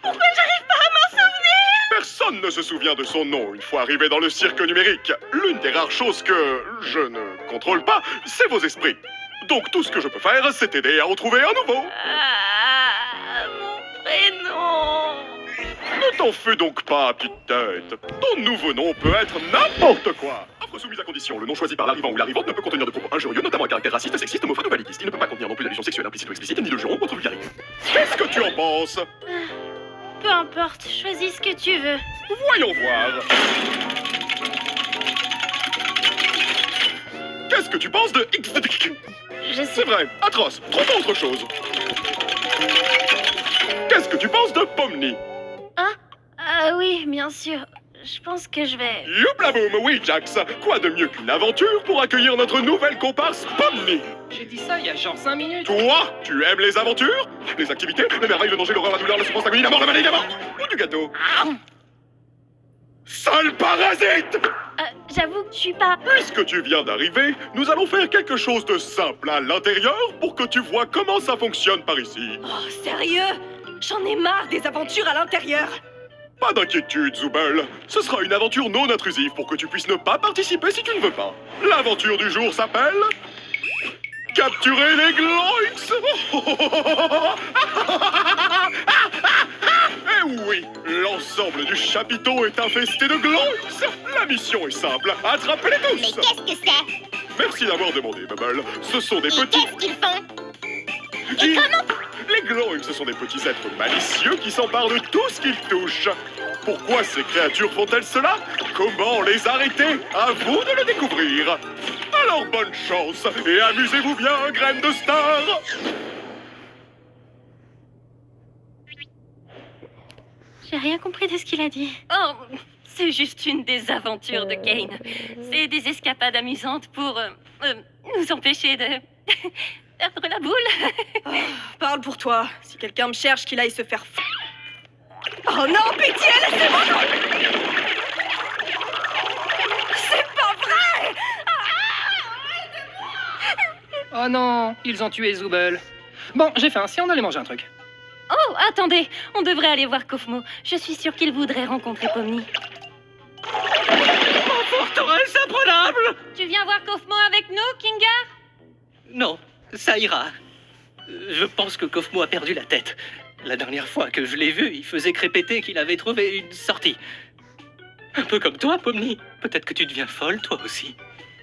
Pourquoi j'arrive pas à m'en souvenir? Personne ne se souvient de son nom une fois arrivé dans le cirque numérique. L'une des rares choses que je ne contrôle pas, c'est vos esprits. Donc tout ce que je peux faire, c'est t'aider à en trouver un nouveau. Mon prénom... Ne t'en fais donc pas, petite tête. Ton nouveau nom peut être n'importe quoi. Offre soumise à condition. Le nom choisi par l'arrivant ou l'arrivante ne peut contenir de propos injurieux, notamment à caractère raciste, sexiste, homophobe ou validiste. Il ne peut pas contenir non plus d'allusions sexuelles implicites ou explicites, ni de jurons ou autre vulgarité. Qu'est-ce que tu en penses? Peu importe, choisis ce que tu veux. Voyons voir. Qu'est-ce que tu penses de X de Dick? Je sais. C'est vrai, atroce. Trouve autre chose. Qu'est-ce que tu penses de Pomni? Oui, bien sûr. Je pense que je vais... Youplaboum, oui, Jax. Quoi de mieux qu'une aventure pour accueillir notre nouvelle comparse Pomni? J'ai dit ça il y a genre 5 minutes. Toi, tu aimes les aventures? Les activités? Les merveilles, le danger, l'horreur, la douleur, la souffrance, l'agonie, la mort, la maladie, la mort? Ou du gâteau? Sale parasite! J'avoue que je suis pas... Puisque tu viens d'arriver, nous allons faire quelque chose de simple à l'intérieur pour que tu vois comment ça fonctionne par ici. Oh, sérieux? J'en ai marre des aventures à l'intérieur. Pas d'inquiétude, Zubel. Ce sera une aventure non intrusive pour que tu puisses ne pas participer si tu ne veux pas. L'aventure du jour s'appelle... Capturer les Gloinks. Eh oui, l'ensemble du chapiteau est infesté de Gloinks. La mission est simple, attrapez-les tous. Mais qu'est-ce que c'est? Merci d'avoir demandé, Bubble. Ce sont des petits... Qu'est-ce qu'ils font? Et comment? Les Gloinks, ce sont des petits êtres malicieux qui s'emparent de tout ce qu'ils touchent. Pourquoi ces créatures font-elles cela? Comment les arrêter? À vous de le découvrir. Alors bonne chance et amusez-vous bien, graine de star. J'ai rien compris de ce qu'il a dit. Oh, c'est juste une des aventures de Kane. C'est des escapades amusantes pour nous empêcher de perdre la boule. Oh, parle pour toi. Si quelqu'un me cherche, qu'il aille se faire Oh non, pitié, laissez-moi. C'est pas vrai. Oh non, ils ont tué Zubel. Bon, j'ai faim, si on allait manger un truc. Oh, attendez, on devrait aller voir Kofmo. Je suis sûre qu'il voudrait rencontrer Pomni. Mon forteresse imprenable! Tu viens voir Kofmo avec nous, Kinga? Non, ça ira. Je pense que Kofmo a perdu la tête. La dernière fois que je l'ai vu, il faisait crépéter qu'il avait trouvé une sortie. Un peu comme toi, Pomni. Peut-être que tu deviens folle, toi aussi.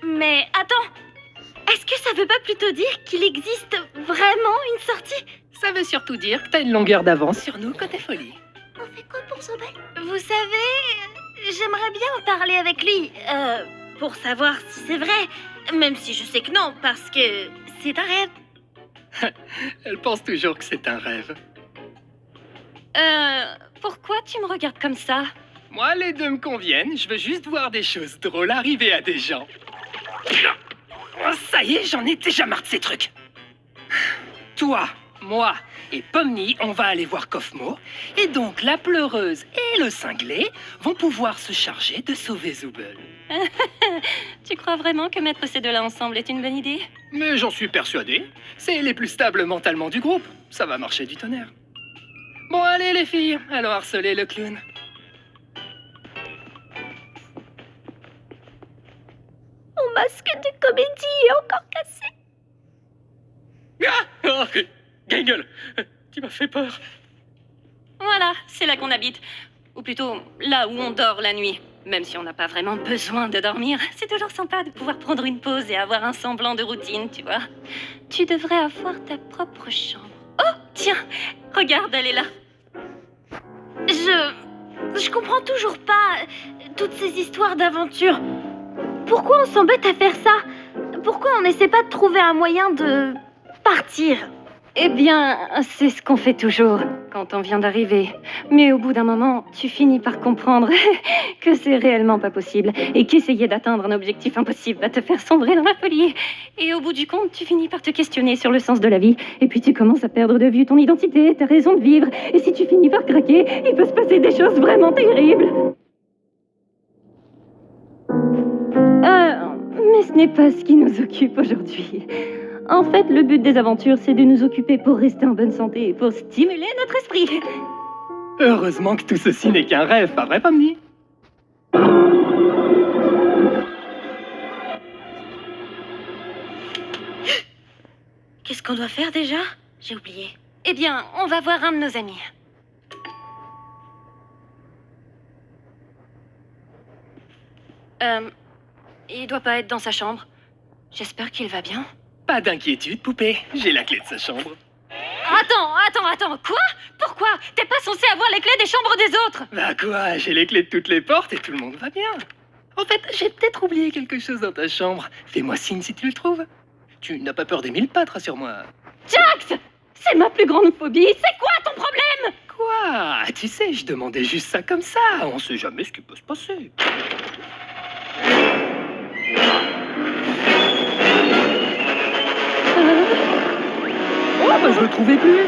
Mais attends, est-ce que ça veut pas plutôt dire qu'il existe vraiment une sortie? Ça veut surtout dire que t'as une longueur d'avance sur nous côté folie. On fait quoi pour Zubel? Vous savez, j'aimerais bien en parler avec lui, pour savoir si c'est vrai. Même si je sais que non, parce que c'est un rêve. Elle pense toujours que c'est un rêve. Pourquoi tu me regardes comme ça? Moi, les deux me conviennent. Je veux juste voir des choses drôles arriver à des gens. Oh, ça y est, j'en ai déjà marre de ces trucs. Toi, moi et Pomni, on va aller voir Kofmo, et donc la pleureuse et le cinglé vont pouvoir se charger de sauver Zooble. Tu crois vraiment que mettre ces deux-là ensemble est une bonne idée? Mais j'en suis persuadé. C'est les plus stables mentalement du groupe. Ça va marcher du tonnerre. Bon, allez les filles, allons harceler le clown. Mon masque de comédie est encore cassé. Ah oh, Gangle, tu m'as fait peur. Voilà, c'est là qu'on habite. Ou plutôt, là où on dort la nuit. Même si on n'a pas vraiment besoin de dormir, c'est toujours sympa de pouvoir prendre une pause et avoir un semblant de routine, tu vois. Tu devrais avoir ta propre chambre. Oh, tiens, regarde, elle est là. Je comprends toujours pas toutes ces histoires d'aventure. Pourquoi on s'embête à faire ça? Pourquoi on n'essaie pas de trouver un moyen de partir? Eh bien, c'est ce qu'on fait toujours quand on vient d'arriver. Mais au bout d'un moment, tu finis par comprendre que c'est réellement pas possible et qu'essayer d'atteindre un objectif impossible va te faire sombrer dans la folie. Et au bout du compte, tu finis par te questionner sur le sens de la vie. Et puis tu commences à perdre de vue ton identité, ta raison de vivre. Et si tu finis par craquer, il peut se passer des choses vraiment terribles. Mais ce n'est pas ce qui nous occupe aujourd'hui. En fait, le but des aventures, c'est de nous occuper pour rester en bonne santé et pour stimuler notre esprit. Heureusement que tout ceci n'est qu'un rêve, pas vrai, Pomni? Qu'est-ce qu'on doit faire déjà? J'ai oublié. Eh bien, on va voir un de nos amis. Il doit pas être dans sa chambre. J'espère qu'il va bien. Pas d'inquiétude, poupée. J'ai la clé de sa chambre. Attends, quoi? Pourquoi? T'es pas censé avoir les clés des chambres des autres? Bah quoi, j'ai les clés de toutes les portes et tout le monde va bien. En fait, j'ai peut-être oublié quelque chose dans ta chambre. Fais-moi signe si tu le trouves. Tu n'as pas peur des mille pattes, rassure-moi. Jax! C'est ma plus grande phobie. C'est quoi ton problème? Quoi? Tu sais, je demandais juste ça comme ça. On sait jamais ce qui peut se passer. Oh, bah je le trouvais plus.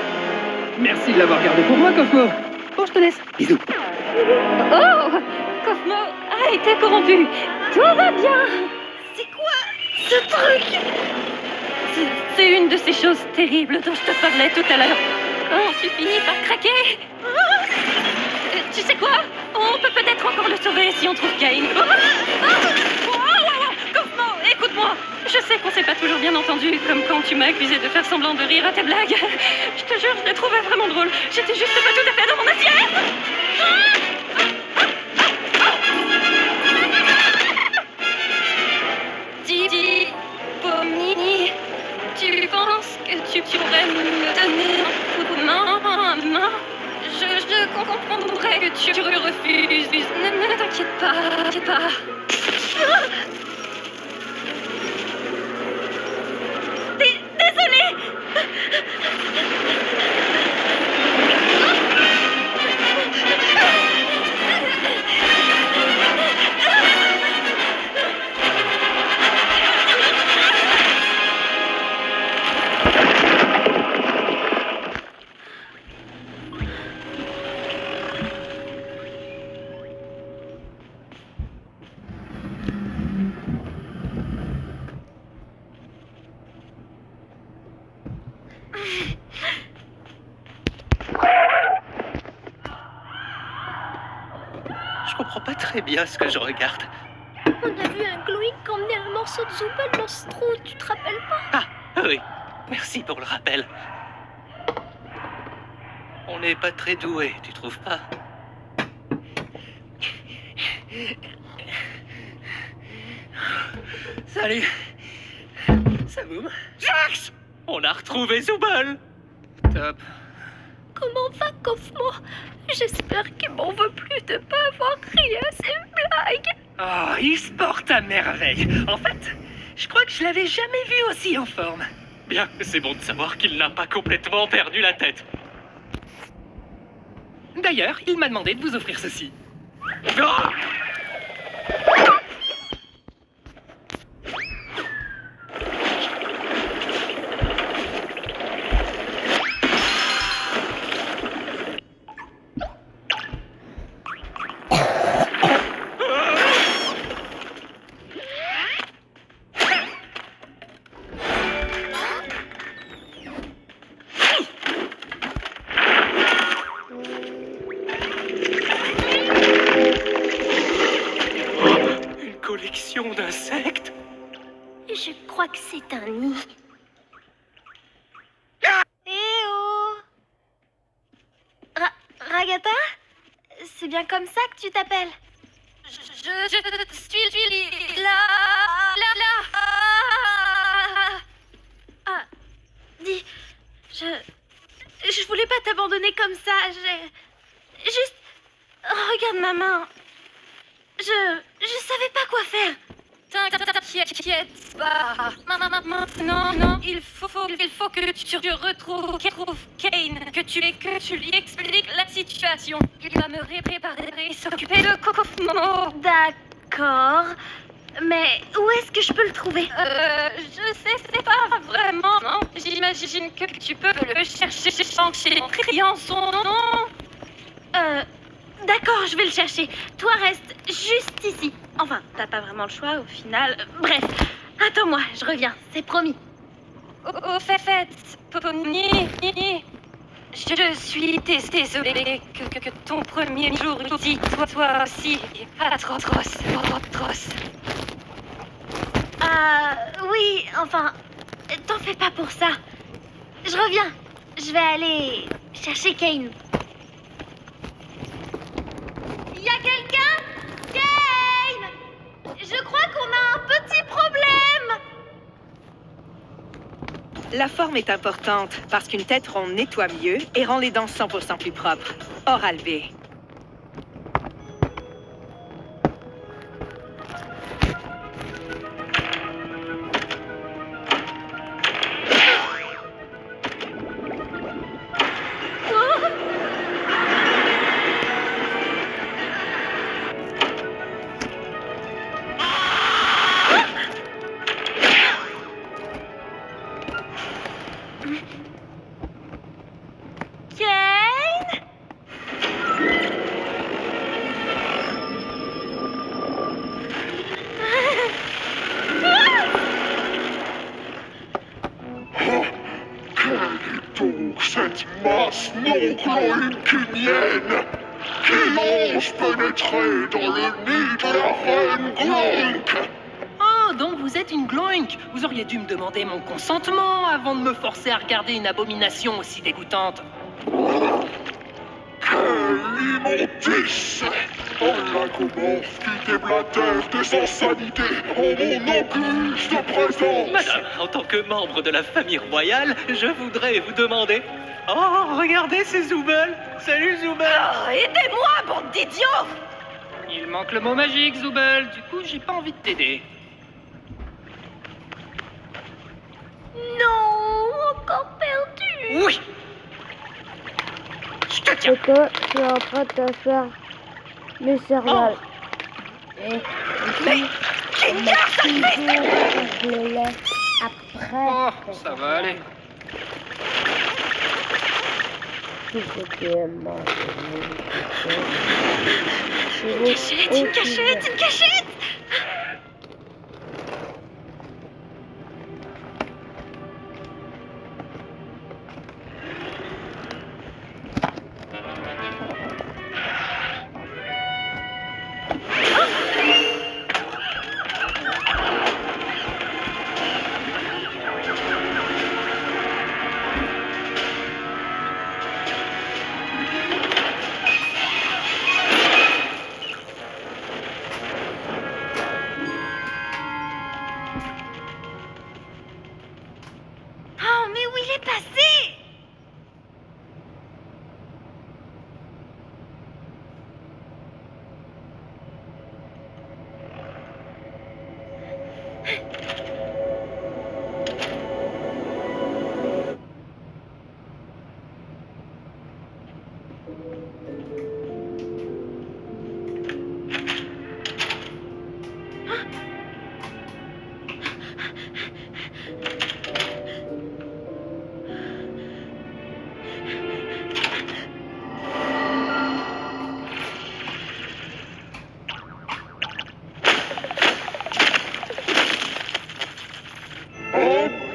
Merci de l'avoir gardé pour moi, Kofmo. Bon, je te laisse. Bisous. Oh! Kofmo a été corrompu. Tout va bien. C'est quoi ce truc? C'est une de ces choses terribles dont je te parlais tout à l'heure. Quand tu finis par craquer. Tu sais quoi? On peut peut-être encore le sauver si on trouve Kane. Kofmo, écoute-moi. Je sais qu'on s'est pas toujours bien entendu, comme quand tu m'as accusé de faire semblant de rire à tes blagues. Je te jure, je les trouvais vraiment drôles. J'étais juste pas tout à fait dans mon assiette. Didi, Pomni, tu penses que tu pourrais me donner un coup de main? Je comprendrais que tu refuses. Ne t'inquiète pas. Désolée. Je comprends pas très bien ce que je regarde. On a vu un glowing emmener un morceau de Zooble dans ce trou, tu te rappelles pas? Ah, oui. Merci pour le rappel. On n'est pas très doués, tu trouves pas? Salut. Samoum. Jax! On a retrouvé Zooble. Top. Comment va Kofmo? J'espère qu'il m'en veut plus de pas avoir ri à ses blagues. Oh, il se porte à merveille. En fait, je crois que je l'avais jamais vu aussi en forme. Bien, c'est bon de savoir qu'il n'a pas complètement perdu la tête. D'ailleurs, il m'a demandé de vous offrir ceci. Oh! crois que c'est un nid. Eh oh! Ragata? C'est bien comme ça que tu t'appelles? Je suis là. Ah, dis, je voulais pas t'abandonner comme ça. Juste, regarde ma main. Je savais pas quoi faire. T'inquiète pas. Maintenant, il faut que tu retrouves Kane, que tu lui expliques la situation. Il va me préparer et s'occuper de Kofmo. D'accord. Mais où est-ce que je peux le trouver? Je sais, c'est pas vraiment. Non, j'imagine que tu peux le chercher en criant son nom. D'accord, je vais le chercher. Toi, reste juste ici. Enfin, t'as pas vraiment le choix au final. Bref, attends-moi, je reviens, c'est promis. Au fait, Pomni, je suis désolée que ton premier jour ici, toi aussi, atroce. Oui, enfin, t'en fais pas pour ça. Je reviens. Je vais aller chercher Kane. Y a quelqu'un? Kane! Je crois qu'on a un petit problème. La forme est importante parce qu'une tête ronde nettoie mieux et rend les dents 100% plus propres. Oral-B. Cette masse non-gloïnkinienne qui ose pénétrer dans le nid de la reine Gloink. Oh, donc vous êtes une Gloink. Vous auriez dû me demander mon consentement avant de me forcer à regarder une abomination aussi dégoûtante. Quelle immondice! Un lagomorphe qui déblatère des insanités en mon auguste présence! Madame, en tant que membre de la famille royale, je voudrais vous demander... Oh, regardez, c'est Zoubel! Salut, Zoubel! Oh, aidez-moi, bande d'idiots! Il manque le mot magique, Zoubel. Du coup, j'ai pas envie de t'aider. Non, encore perdu. Oui! Je te tiens! Et toi, je suis en train de te faire mes céréales. Et mais je le laisse après. Oh, ça va aller. Tout ce qui est mort. Une cachette! Oh, mais où il est passé?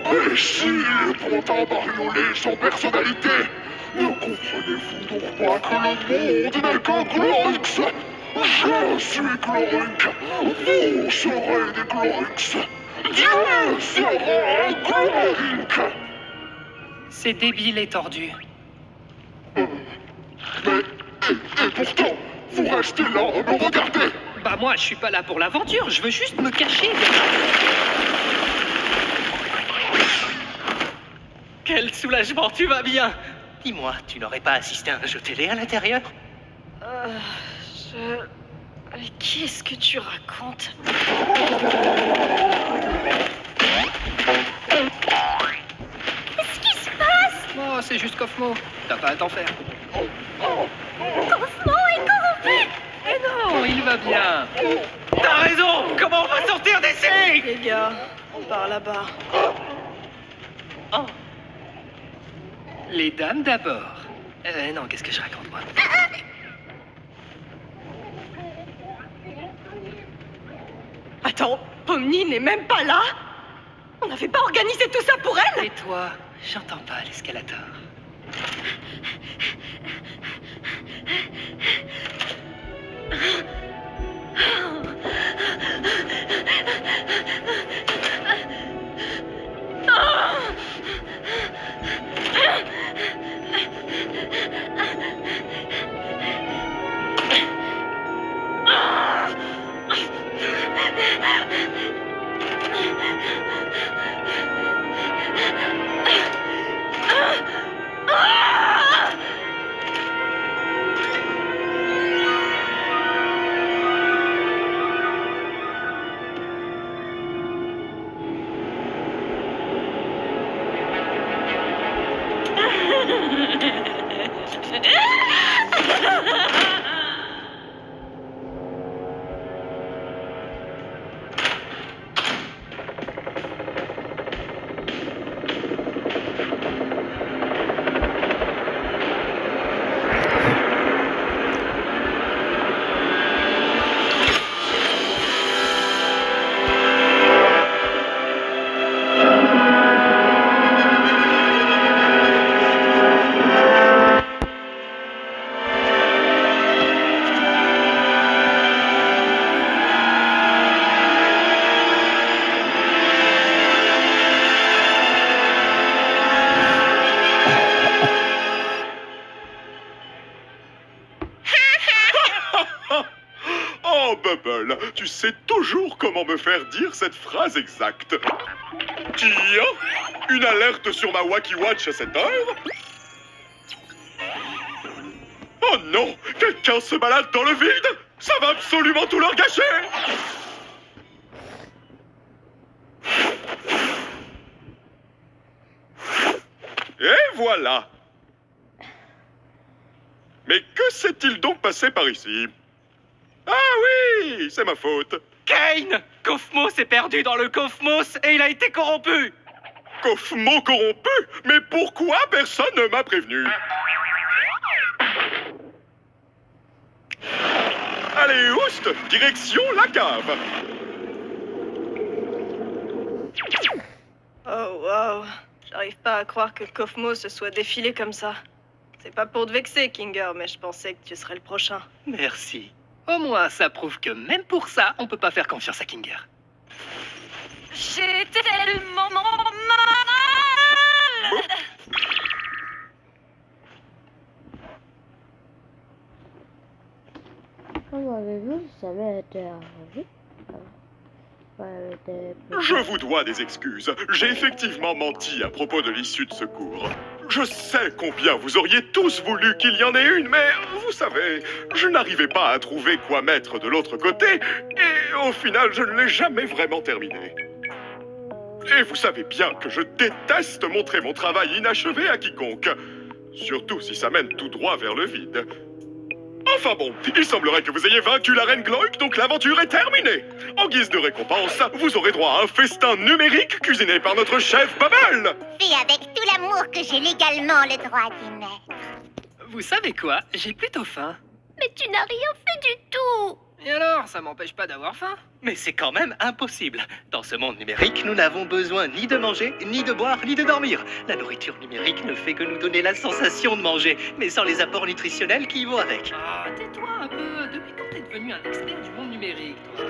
Imbécile, pantin bariolé sans personnalité! Ne comprenez-vous donc pas que le monde n'est qu'un Gloinks? Je suis Gloink! Vous serez des Gloinks! Dieu sera donc. C'est débile et tordu. Mais, et pourtant, vous restez là à me regarder. Bah moi, je suis pas là pour l'aventure, je veux juste me cacher. Quel soulagement, tu vas bien. Dis-moi, tu n'aurais pas assisté à un jeu télé à l'intérieur? Mais qu'est-ce que tu racontes? Qu'est-ce qui se passe? Oh, c'est juste Kaufmo. T'as pas à t'en faire. Kaufmo est corrompu! Eh non, il va bien. T'as raison. Comment on va sortir d'ici? Les gars, on part là-bas. Oh. Les dames d'abord. Non, qu'est-ce que je raconte, moi? Attends, Pomni n'est même pas là? On n'avait pas organisé tout ça pour elle? Et toi, j'entends pas l'escalator. Bubble, tu sais toujours comment me faire dire cette phrase exacte. Tiens, une alerte sur ma Wacky Watch à cette heure. Oh non, quelqu'un se balade dans le vide. Ça va absolument tout leur gâcher. Et voilà. Mais que s'est-il donc passé par ici? Ah oui, c'est ma faute. Kane! Kaufmo s'est perdu dans le Kaufmos et il a été corrompu! Kaufmo corrompu? Mais pourquoi personne ne m'a prévenu? Allez, oust! Direction la cave! Oh, wow. J'arrive pas à croire que Kaufmo se soit défilé comme ça. C'est pas pour te vexer, Kinger, mais je pensais que tu serais le prochain. Merci. Au moins, ça prouve que même pour ça, on peut pas faire confiance à Kinger. J'ai tellement mal. Comme avez-vous, ça m'est été arrivé. Je vous dois des excuses. J'ai effectivement menti à propos de l'issue de secours. Je sais combien vous auriez tous voulu qu'il y en ait une, mais vous savez, je n'arrivais pas à trouver quoi mettre de l'autre côté, et au final, je ne l'ai jamais vraiment terminé. Et vous savez bien que je déteste montrer mon travail inachevé à quiconque, surtout si ça mène tout droit vers le vide. Enfin bon, il semblerait que vous ayez vaincu la reine Gloik, donc l'aventure est terminée. En guise de récompense, vous aurez droit à un festin numérique cuisiné par notre chef Bubble. Fait avec tout l'amour que j'ai légalement le droit d'y mettre. Vous savez quoi? J'ai plutôt faim. Mais tu n'as rien fait du tout. Et alors, ça m'empêche pas d'avoir faim? Mais c'est quand même impossible. Dans ce monde numérique, nous n'avons besoin ni de manger, ni de boire, ni de dormir. La nourriture numérique ne fait que nous donner la sensation de manger, mais sans les apports nutritionnels qui y vont avec. Ah, tais-toi un peu. Depuis quand t'es devenu un expert du monde numérique, toi?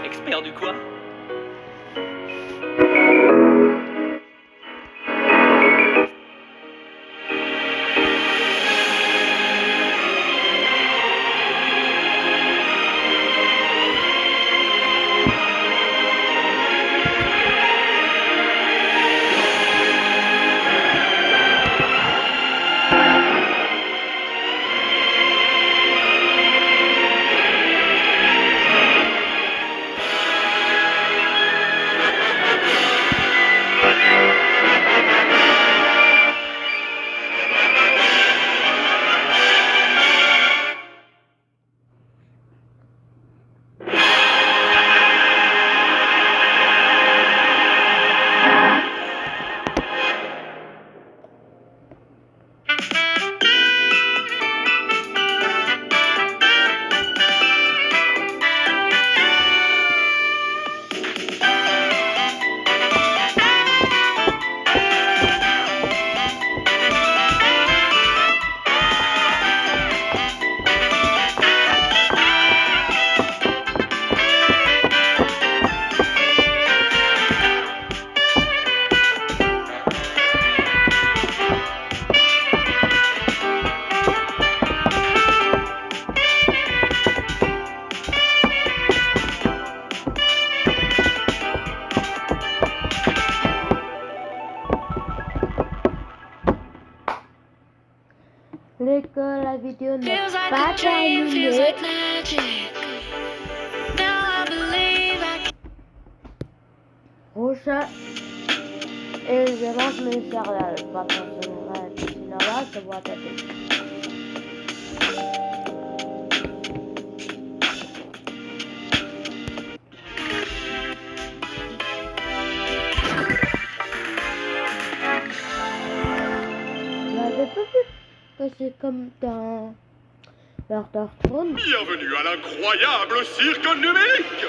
Expert du quoi? L'école, la vidéo n'est pas terminée. Prochain. Et je lance mes céréales. Pas forcément. Sinon là, je vois taper. J'avais pas vu que c'est comme dans Lord of the Rings. Bienvenue à l'incroyable cirque numérique.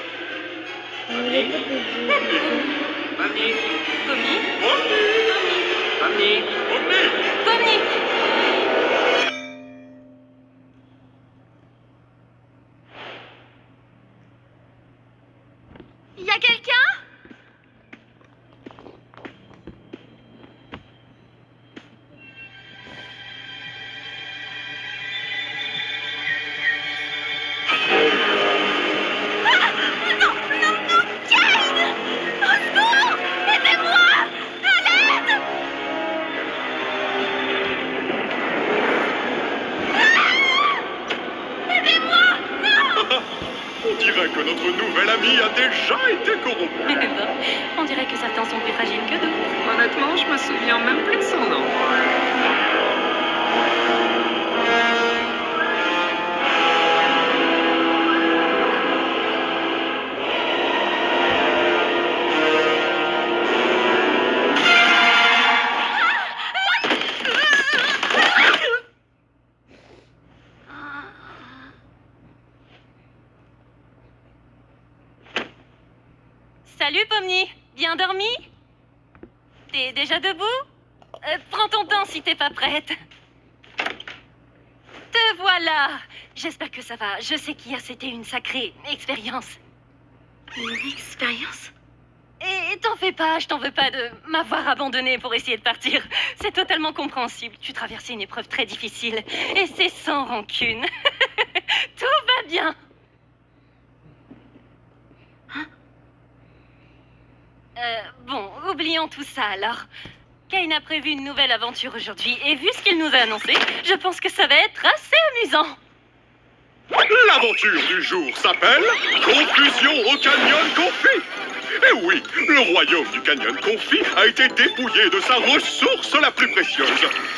Y a quelqu'un? On dirait que notre nouvel ami a déjà été corrompu. On dirait que certains sont plus fragiles que d'autres. Honnêtement, je me souviens même plus de son nom. Salut Pomni, bien dormi? T'es déjà debout? Prends ton temps si t'es pas prête. Te voilà! J'espère que ça va. Je sais qu'hier c'était une sacrée expérience. Une expérience? Et t'en fais pas, je t'en veux pas de m'avoir abandonné pour essayer de partir. C'est totalement compréhensible. Tu traversais une épreuve très difficile. Et c'est sans rancune. Tout va bien. Bon, oublions tout ça alors. Kane a prévu une nouvelle aventure aujourd'hui et vu ce qu'il nous a annoncé, je pense que ça va être assez amusant. L'aventure du jour s'appelle Confusion au Canyon Confit. Et oui, le royaume du Canyon Confit a été dépouillé de sa ressource la plus précieuse,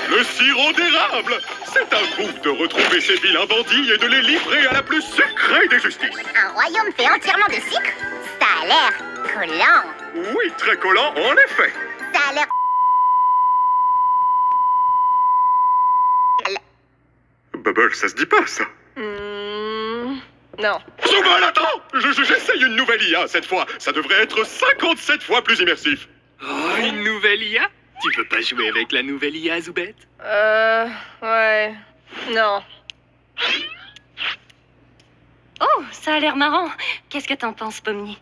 le sirop d'érable. C'est à vous de retrouver ces vilains bandits et de les livrer à la plus sucrée des justices. Un royaume fait entièrement de sucre? Ça a l'air collant. Oui, très collant, en effet. Ça a l'air... Bubble, ça se dit pas, ça. Non. Zubal, attends! J'essaye une nouvelle IA cette fois. Ça devrait être 57 fois plus immersif. Oh, une nouvelle IA? Tu peux pas jouer avec la nouvelle IA, Zoubette? Ouais. Non. Oh, ça a l'air marrant. Qu'est-ce que t'en penses, Pomni?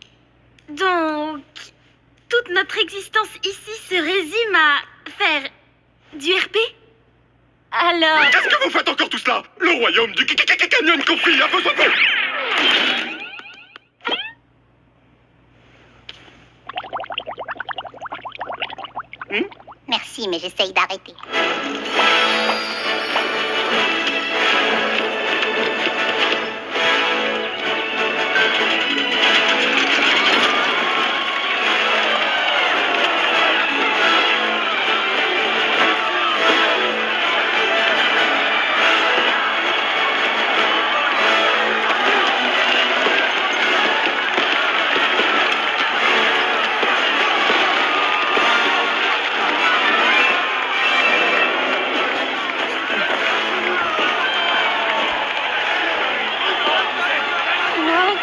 Donc, toute notre existence ici se résume à faire du RP? Alors... Qu'est-ce que vous faites encore tout cela? Le royaume du Canyon Confit a besoin de vous. Merci, mais j'essaye d'arrêter.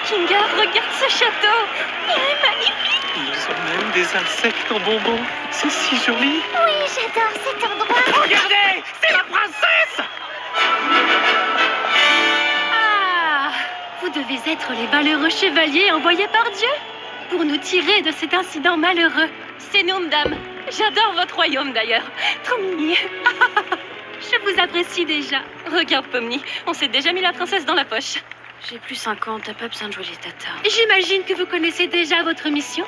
Kinga, regarde ce château. Il est magnifique. Ils ont même des insectes en bonbons. C'est si joli. Oui, j'adore cet endroit. Regardez, c'est la princesse. Ah, vous devez être les valeureux chevaliers envoyés par Dieu pour nous tirer de cet incident malheureux. C'est nous, madame. J'adore votre royaume, d'ailleurs. Trop mignon. Je vous apprécie déjà. Regarde, Pomni, on s'est déjà mis la princesse dans la poche. J'ai plus 5 ans, t'as pas besoin de jouer les tatas. J'imagine que vous connaissez déjà votre mission.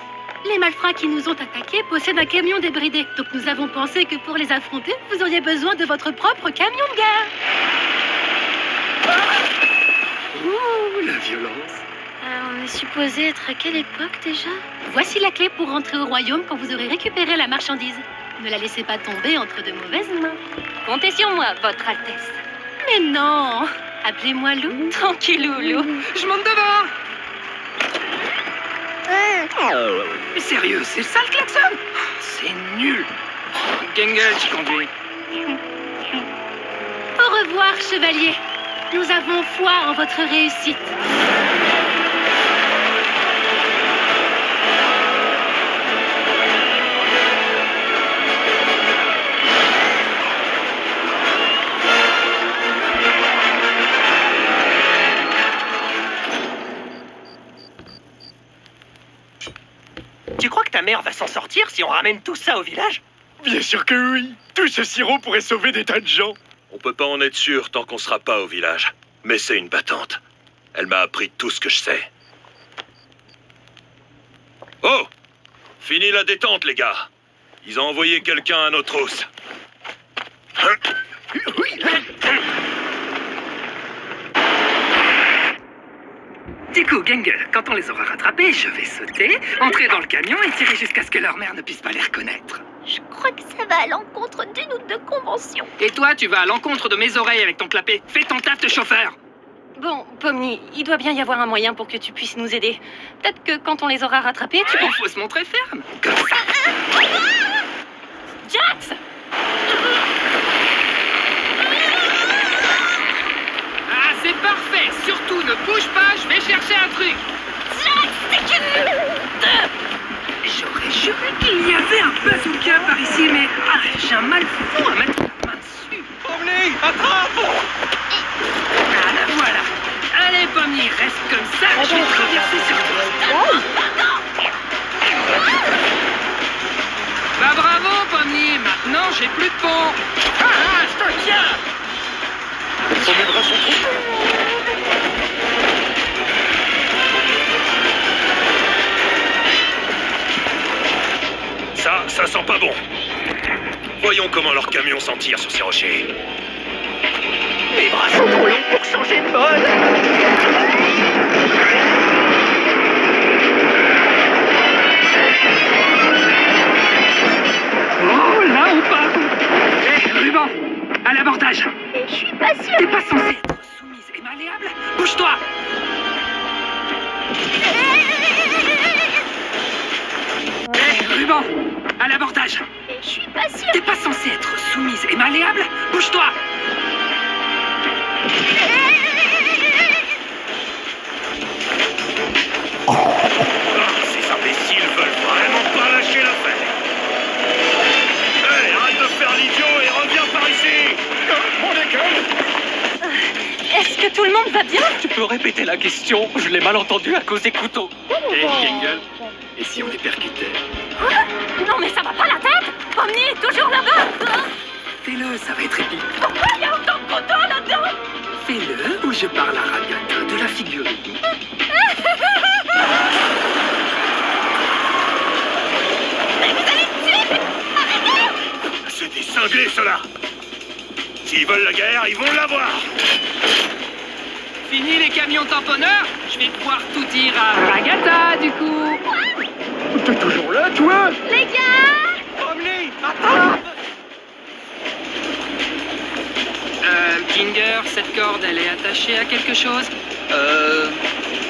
Les malfrats qui nous ont attaqués possèdent un camion débridé. Donc nous avons pensé que pour les affronter, vous auriez besoin de votre propre camion de guerre. Ouh, la violence. On est supposé être à quelle époque déjà? Voici la clé pour rentrer au royaume quand vous aurez récupéré la marchandise. Ne la laissez pas tomber entre de mauvaises mains. Comptez sur moi, votre Altesse. Mais non! Appelez-moi Lou. Tranquillou, Lou. Je monte devant. Mais sérieux, c'est ça le klaxon? C'est nul. Gengel, tu conduis. Au revoir, chevalier. Nous avons foi en votre réussite. Tu crois que ta mère va s'en sortir si on ramène tout ça au village? Bien sûr que oui. Tout ce sirop pourrait sauver des tas de gens. On peut pas en être sûr tant qu'on sera pas au village. Mais c'est une battante. Elle m'a appris tout ce que je sais. Oh! Fini la détente, les gars. Ils ont envoyé quelqu'un à nos trousses. Du coup, Gengel, quand on les aura rattrapés, je vais sauter, entrer dans le camion et tirer jusqu'à ce que leur mère ne puisse pas les reconnaître. Je crois que ça va à l'encontre d'une ou deux conventions. Et toi, tu vas à l'encontre de mes oreilles avec ton clapet. Fais ton taf de chauffeur. Bon, Pomni, il doit bien y avoir un moyen pour que tu puisses nous aider. Peut-être que quand on les aura rattrapés, tu Il faut se montrer ferme. Comme ça. Jax! Ah, c'est parfait. Surtout, ne bouge pas, je vais chercher un truc. Jax, c'est que... J'aurais juré qu'il y avait un bazooka par ici, mais j'ai un mal fou à mettre la main dessus. Pomni, attrape! Ah, la voilà. Allez, Pomni, reste comme ça, je vais traverser sur toi. Bah bravo, Pomni, maintenant j'ai plus de pont. Ah, je te tiens. Mes bras sont trop... Ça sent pas bon. Voyons comment leur camion s'en tire sur ces rochers. Mes bras sont trop longs pour changer de mode. Oh, là ou pas? Hé, ruban, à l'abordage. Je suis pas sûre. T'es pas censée être soumise et malléable. Bouge-toi. Hé, ruban, à l'abordage. Je suis pas sûre. T'es pas censée être soumise et malléable. Bouge-toi. Ces imbéciles veulent vraiment pas lâcher l'affaire. Hé, arrête de faire l'idiot et reviens par ici. On décolle. Est-ce que tout le monde va bien? Tu peux répéter la question? Je l'ai mal entendu à cause des couteaux. Hé, Gengel, et si on les percutait? Non mais ça va pas la tête! Pomni est toujours là-bas! Fais-le, ça va être épique. Pourquoi il y a autant de couteaux là-dedans? Fais-le ou je parle à Radiata de la figurine. Mais vous allez me tuer! Arrêtez! C'est des cinglés, ceux-là. S'ils veulent la guerre, ils vont l'avoir. Fini les camions tamponneurs, je vais pouvoir tout dire à Ragata, du coup. T'es toujours là, toi? Les gars! Pomni, attrape! Ginger, cette corde, elle est attachée à quelque chose?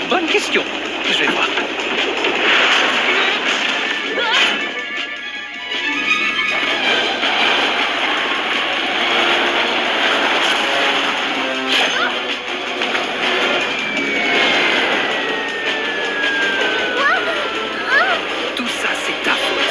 Bonne question. Je vais voir. Tout ça, c'est ta faute.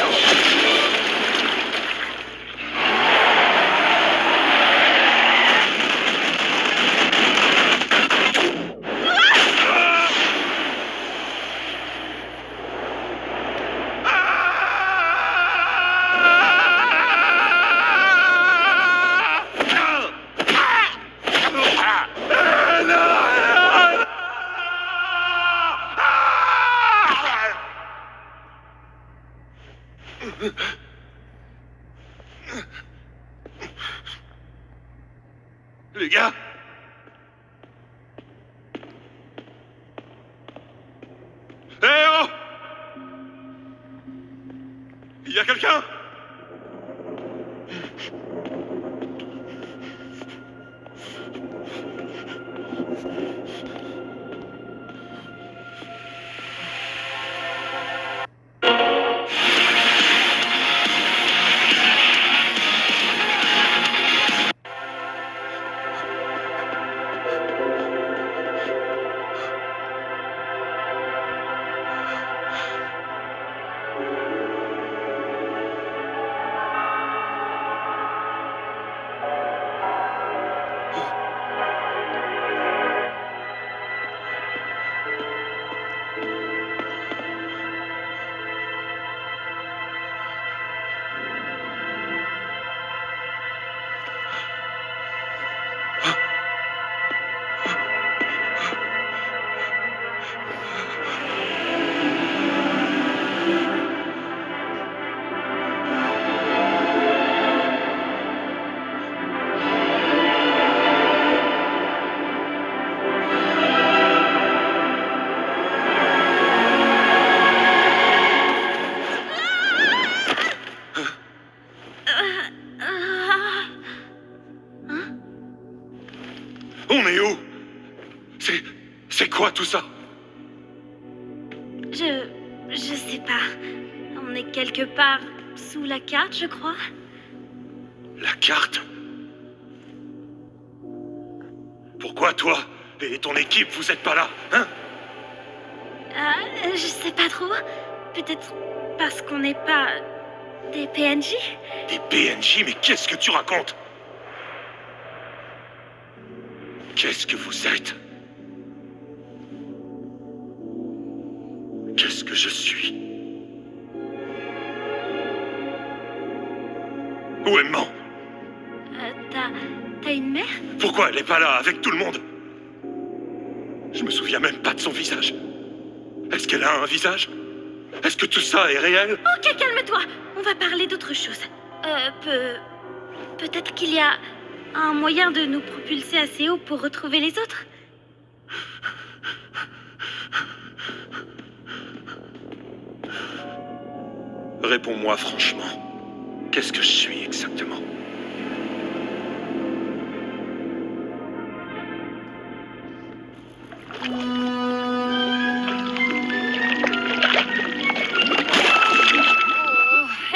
Les gars? Eh oh! Y a quelqu'un? On est où? C'est quoi tout ça? Je sais pas. On est quelque part sous la carte, je crois. La carte? Pourquoi toi et ton équipe, vous êtes pas là, hein? Je sais pas trop. Peut-être parce qu'on n'est pas des PNJ? Des PNJ? Mais qu'est-ce que tu racontes? Qu'est-ce que vous êtes? Qu'est-ce que je suis? Où est maman? T'as une mère? Pourquoi elle est pas là avec tout le monde? Je me souviens même pas de son visage. Est-ce qu'elle a un visage? Est-ce que tout ça est réel? Ok, calme-toi. On va parler d'autre chose. Peut-être qu'il y a un moyen de nous propulser assez haut pour retrouver les autres? Réponds-moi franchement. Qu'est-ce que je suis exactement?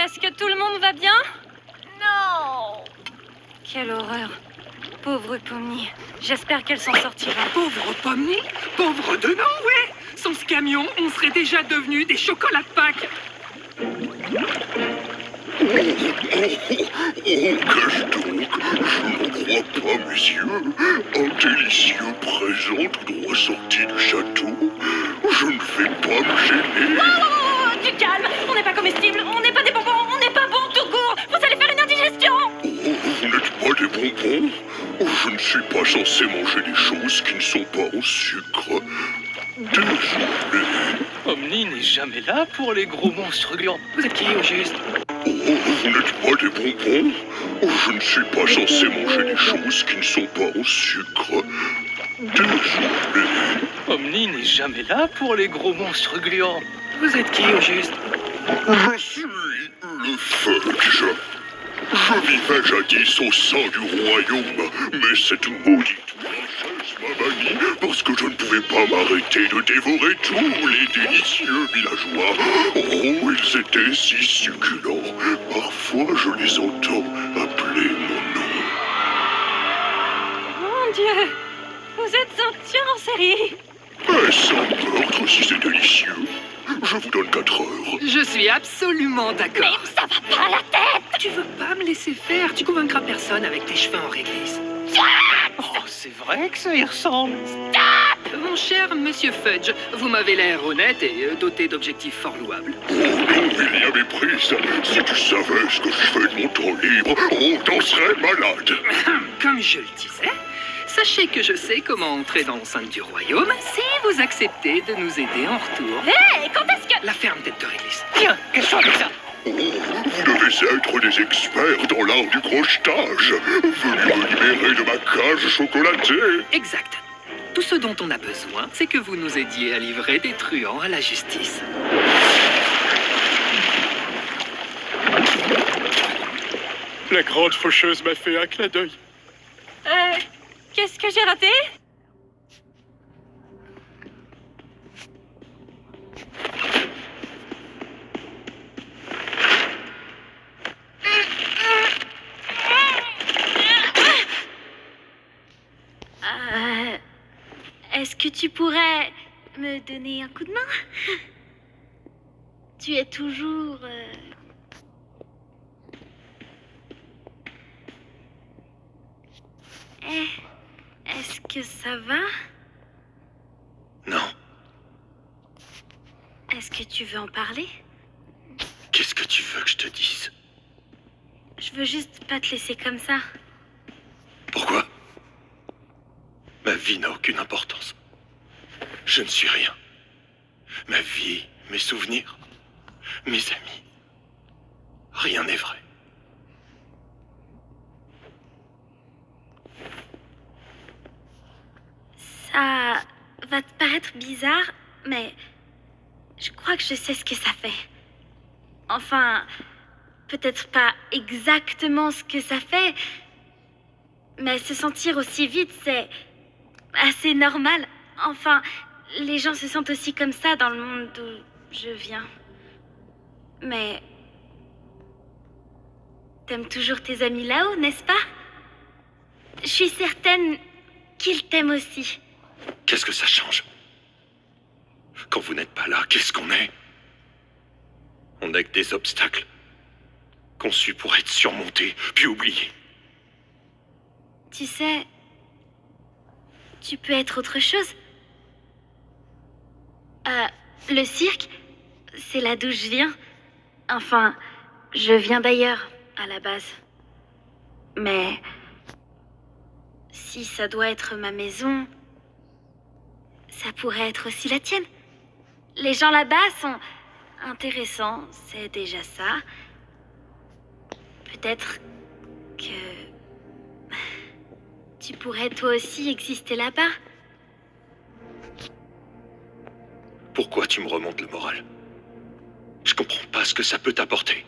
Est-ce que tout le monde va bien? Non! Quelle horreur. Pauvre Pomni. J'espère qu'elle s'en sortira. Pauvre Pomni? Pauvre de non, ouais. Sans ce camion, on serait déjà devenus des chocolats de Pâques. Qu'est-ce donc? Je n'en crois pas, messieurs. Un délicieux présent tout droit sorti du château. Je ne vais pas me gêner. Oh, du calme. On n'est pas comestibles, on n'est pas des bonbons, on n'est pas bons tout court. Vous allez faire une indigestion. Vous n'êtes pas des bonbons? Je ne suis pas censé manger des choses qui ne sont pas au sucre. Désolé. Omni n'est jamais là pour les gros monstres gluants. Vous êtes qui au juste? Vous n'êtes pas des bonbons? Je ne suis pas censé manger des choses qui ne sont pas au sucre. Désolé. Omni n'est jamais là pour les gros monstres gluants. Vous êtes qui au juste? Je suis le Fudge. Je vivais jadis au sein du royaume, mais cette maudite princesse m'a banni parce que je ne pouvais pas m'arrêter de dévorer tous les délicieux villageois. Oh, ils étaient si succulents. Parfois, je les entends appeler mon nom. Mon Dieu. Vous êtes un tueur en série. Mais sans meurtre, si c'est délicieux. Je vous donne 4 heures. Je suis absolument d'accord. Mais ça va pas à la tête. Tu veux pas me laisser faire? Tu convaincras personne avec tes cheveux en réglisse. Oh, c'est vrai que ça y ressemble. Stop! Mon cher monsieur Fudge, vous m'avez l'air honnête et doté d'objectifs fort louables. Oh non, il y a méprise. Si tu savais ce que je fais de mon temps libre, on t'en serait malade. Comme je le disais, sachez que je sais comment entrer dans l'enceinte du royaume si vous acceptez de nous aider en retour. Hé, quand est-ce que... La ferme tête de réglisse. Tiens, quelque chose avec ça. Vous devez être des experts dans l'art du crochetage. Venez me libérer de ma cage chocolatée. Exact. Tout ce dont on a besoin, c'est que vous nous aidiez à livrer des truands à la justice. La grande faucheuse m'a fait un clin d'œil. Qu'est-ce que j'ai raté? Est-ce que tu pourrais me donner un coup de main? Tu es toujours... Est-ce que ça va? Non. Est-ce que tu veux en parler? Qu'est-ce que tu veux que je te dise? Je veux juste pas te laisser comme ça. Pourquoi? Ma vie n'a aucune importance. Je ne suis rien. Ma vie, mes souvenirs, mes amis. Rien n'est vrai. Ça va te paraître bizarre, mais je crois que je sais ce que ça fait. Enfin, peut-être pas exactement ce que ça fait, mais se sentir aussi vite, c'est assez normal. Enfin, les gens se sentent aussi comme ça dans le monde d'où je viens. Mais... t'aimes toujours tes amis là-haut, n'est-ce pas? Je suis certaine qu'ils t'aiment aussi. Qu'est-ce que ça change? Quand vous n'êtes pas là, qu'est-ce qu'on est? On n'est que des obstacles, conçus pour être surmontés, puis oubliés. Tu sais, tu peux être autre chose. Le cirque, c'est là d'où je viens. Enfin, je viens d'ailleurs, à la base. Mais si ça doit être ma maison, ça pourrait être aussi la tienne. Les gens là-bas sont intéressants, c'est déjà ça. Peut-être que tu pourrais toi aussi exister là-bas. Pourquoi tu me remontes le moral? Je comprends pas ce que ça peut t'apporter.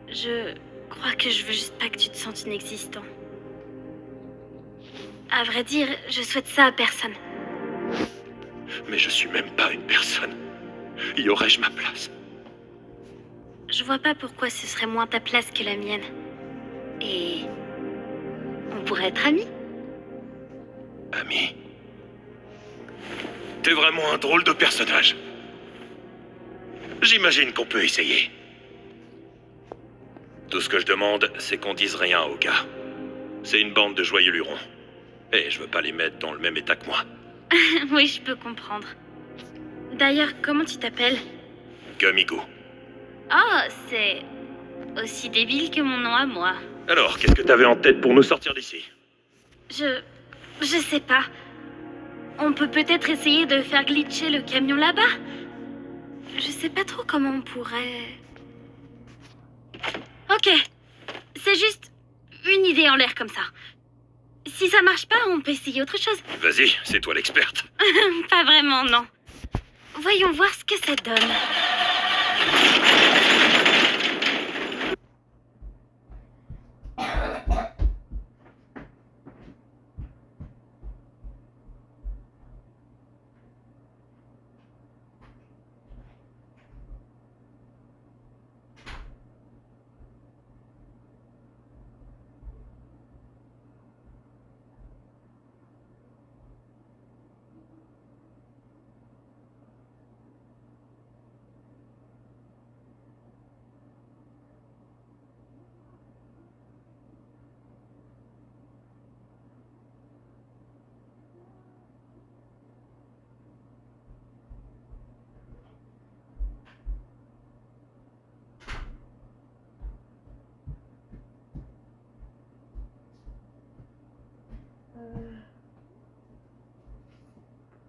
Je crois que je veux juste pas que tu te sentes inexistant. À vrai dire, je souhaite ça à personne. Mais je suis même pas une personne. Y aurais-je ma place? Je vois pas pourquoi ce serait moins ta place que la mienne. Et... on pourrait être amis. Ami? T'es vraiment un drôle de personnage. J'imagine qu'on peut essayer. Tout ce que je demande, c'est qu'on dise rien aux gars. C'est une bande de joyeux lurons. Et je veux pas les mettre dans le même état que moi. Oui, je peux comprendre. D'ailleurs, comment tu t'appelles? Gummigo. Oh, c'est aussi débile que mon nom à moi. Alors, qu'est-ce que t'avais en tête pour nous sortir d'ici? Je sais pas. On peut peut-être essayer de faire glitcher le camion là-bas. Je sais pas trop comment on pourrait... Ok. C'est juste une idée en l'air comme ça. Si ça marche pas, on peut essayer autre chose. Vas-y, c'est toi l'experte. Pas vraiment, non. Voyons voir ce que ça donne.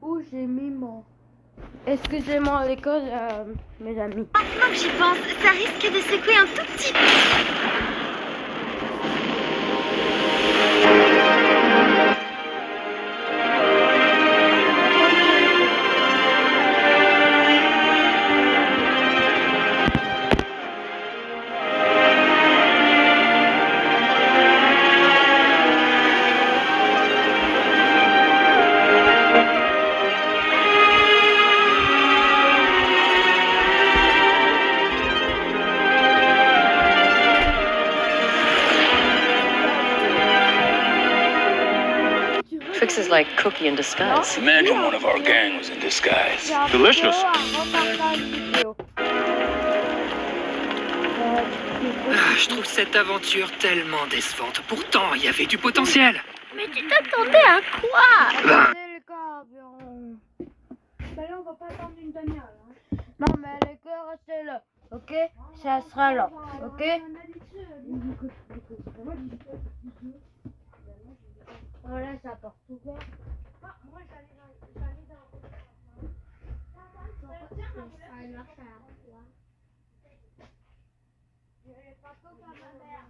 Où j'ai mis mon Excusez-moi à l'école, mes amis. Maintenant que j'y pense, ça risque de secouer un tout petit peu. Trix is like Cookie in disguise. Imagine one of our gang was in disguise. Delicious. Je trouve cette aventure tellement décevante. Pourtant, il y avait du potentiel. Mais tu t'attendais à quoi? Ben, Bah là, on va pas attendre une demi-heure. Hein. Non, mais les gars, restez là, ok? Ça sera là, ok? On laisse la porte ouverte. Moi, j'allais dans... Ça marche à la fois. J'irai pas tout à ma mère.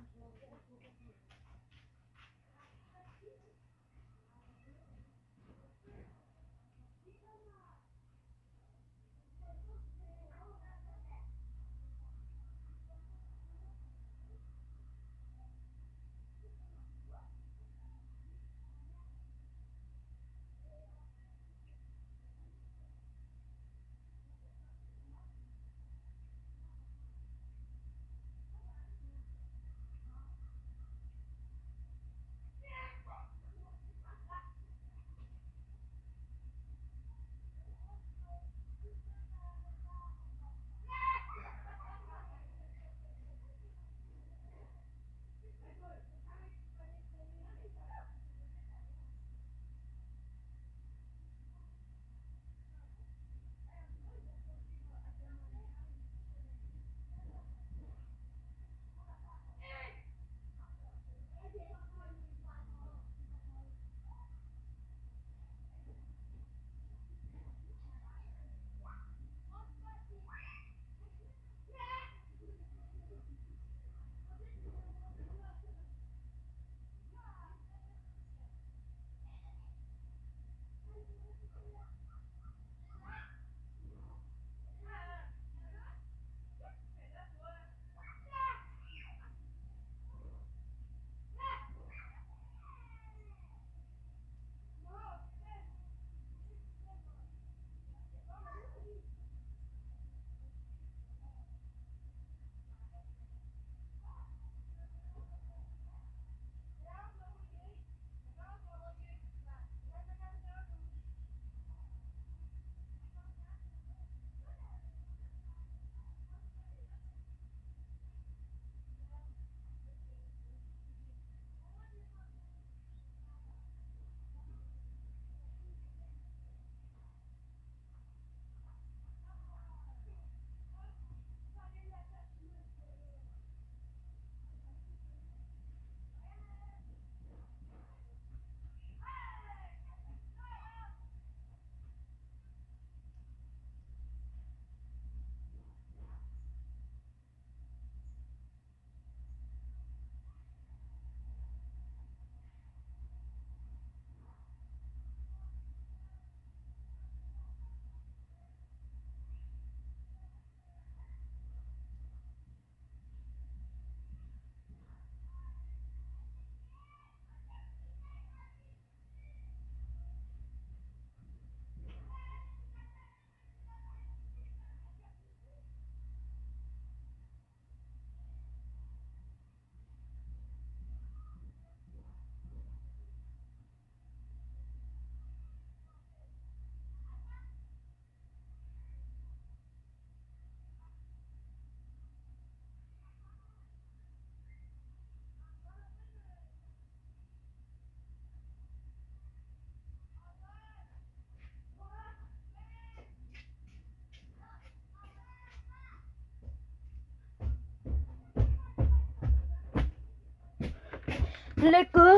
Les gars,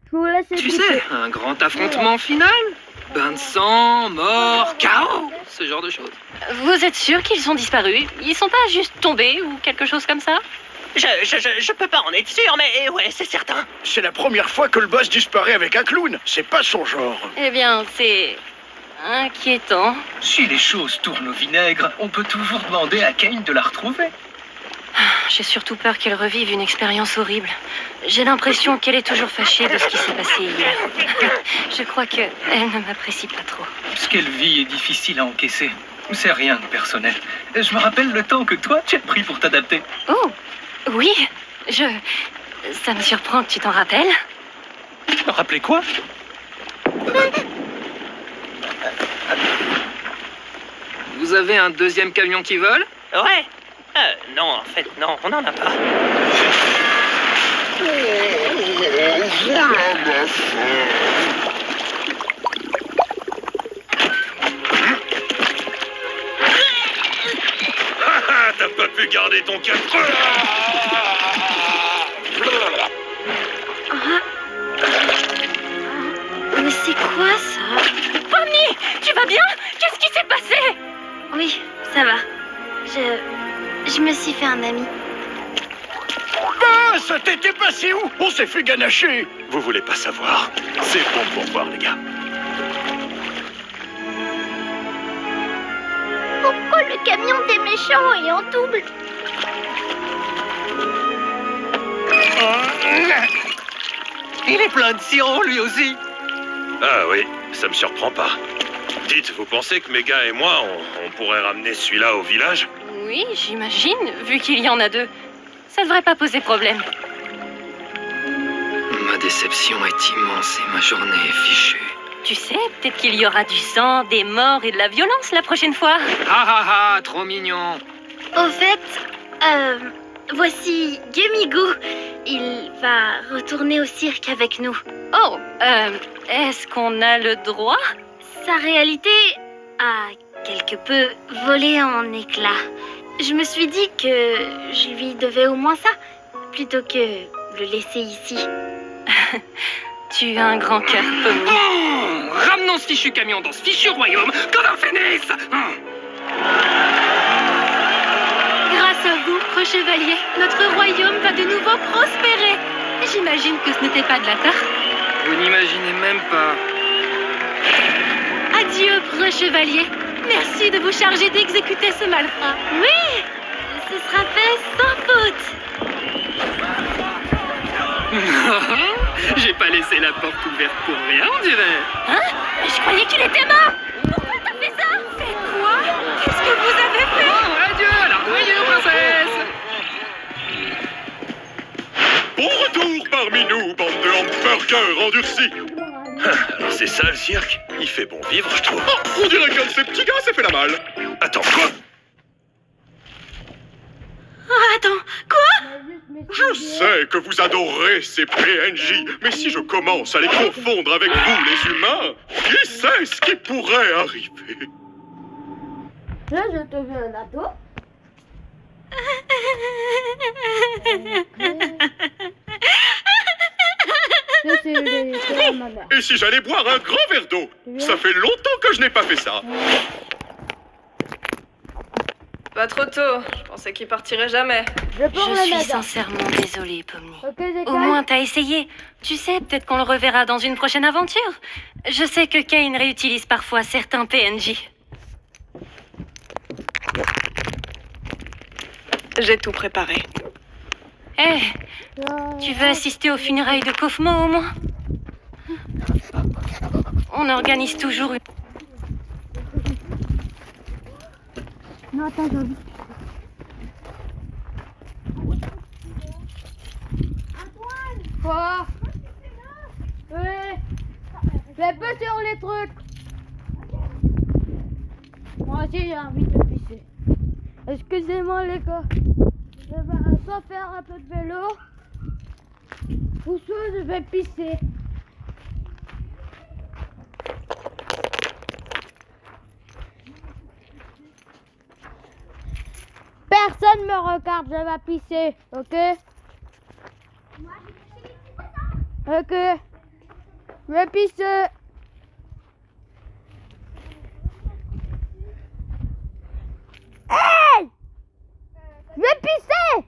je vous laisse tu sais, un grand affrontement final. Bain de sang, mort, chaos, ce genre de choses. Vous êtes sûr qu'ils sont disparus? Ils sont pas juste tombés ou quelque chose comme ça? Je peux pas en être sûr, mais ouais, c'est certain. C'est la première fois que le boss disparaît avec un clown. C'est pas son genre. Eh bien, c'est inquiétant. Si les choses tournent au vinaigre, on peut toujours demander à Kane de la retrouver. J'ai surtout peur qu'elle revive une expérience horrible. J'ai l'impression qu'elle est toujours fâchée de ce qui s'est passé hier. Je crois qu'elle ne m'apprécie pas trop. Ce qu'elle vit est difficile à encaisser. C'est rien de personnel. Je me rappelle le temps que toi, tu as pris pour t'adapter. Oh, oui, ça me surprend que tu t'en rappelles. Rappelez quoi? Vous avez un deuxième camion qui vole? Ouais. Non, en fait, non, on n'en a pas. T'as pas pu garder ton 4 heures. Mais c'est quoi ça? Pomni, tu vas bien? Qu'est-ce qui s'est passé? Oui, ça va. Je me suis fait un ami. Ah, ça t'était passé où? On s'est fait ganacher. Vous voulez pas savoir? C'est bon pour voir, les gars. Pourquoi le camion des méchants est en double? Il est plein de sirop, lui aussi. Ah oui, ça me surprend pas. Dites, vous pensez que mes gars et moi, on pourrait ramener celui-là au village? Oui, j'imagine, vu qu'il y en a deux. Ça devrait pas poser problème. Ma déception est immense et ma journée est fichue. Tu sais, peut-être qu'il y aura du sang, des morts et de la violence la prochaine fois. Ah, trop mignon. Au fait, voici Gumigo. Il va retourner au cirque avec nous. Oh, est-ce qu'on a le droit? Sa réalité a quelque peu volé en éclats. Je me suis dit que je lui devais au moins ça, plutôt que le laisser ici. Tu as un grand cœur, Pomni. Oh, ramenons ce fichu camion dans ce fichu royaume, comme un phénix. Grâce à vous, Chevalier, notre royaume va de nouveau prospérer. J'imagine que ce n'était pas de la tarte. Vous n'imaginez même pas. Adieu, Chevalier. Merci de vous charger d'exécuter ce malfrat. Oui, ce sera fait sans faute. J'ai pas laissé la porte ouverte pour rien, on dirait. Hein? Je croyais qu'il était mort. Pourquoi t'as fait ça? Fait quoi? Qu'est-ce que vous avez fait? Oh, adieu à l'ardoyer, princesse. Bon retour parmi nous, bande de hamburgers endurcis. Alors c'est ça le cirque? Il fait bon vivre, je trouve. Oh, on dirait qu'un de ces petits gars s'est fait la malle. Attends, quoi? Attends, quoi? Je sais que vous adorez ces PNJ, mais si je commence à les confondre avec vous, les humains, qui sait ce qui pourrait arriver? Là, je te veux un ado. Et si j'allais boire un grand verre d'eau? Ça fait longtemps que je n'ai pas fait ça. Pas trop tôt, je pensais qu'il partirait jamais. Je suis sincèrement désolée, Pomni. Au moins, t'as essayé. Tu sais, peut-être qu'on le reverra dans une prochaine aventure. Je sais que Kane réutilise parfois certains PNJ. J'ai tout préparé. Eh, tu veux assister aux funérailles de Kofmo au moins? On organise toujours une... Non, attends, j'ai envie. Quoi? Oui. Fais pas sur les trucs. Moi aussi j'ai envie de pisser. Excusez-moi les gars. Je vais soit faire un peu de vélo, ou soit je vais pisser. Personne me regarde, je vais pisser, ok? Ok. Je vais pisser. Je vais pisser.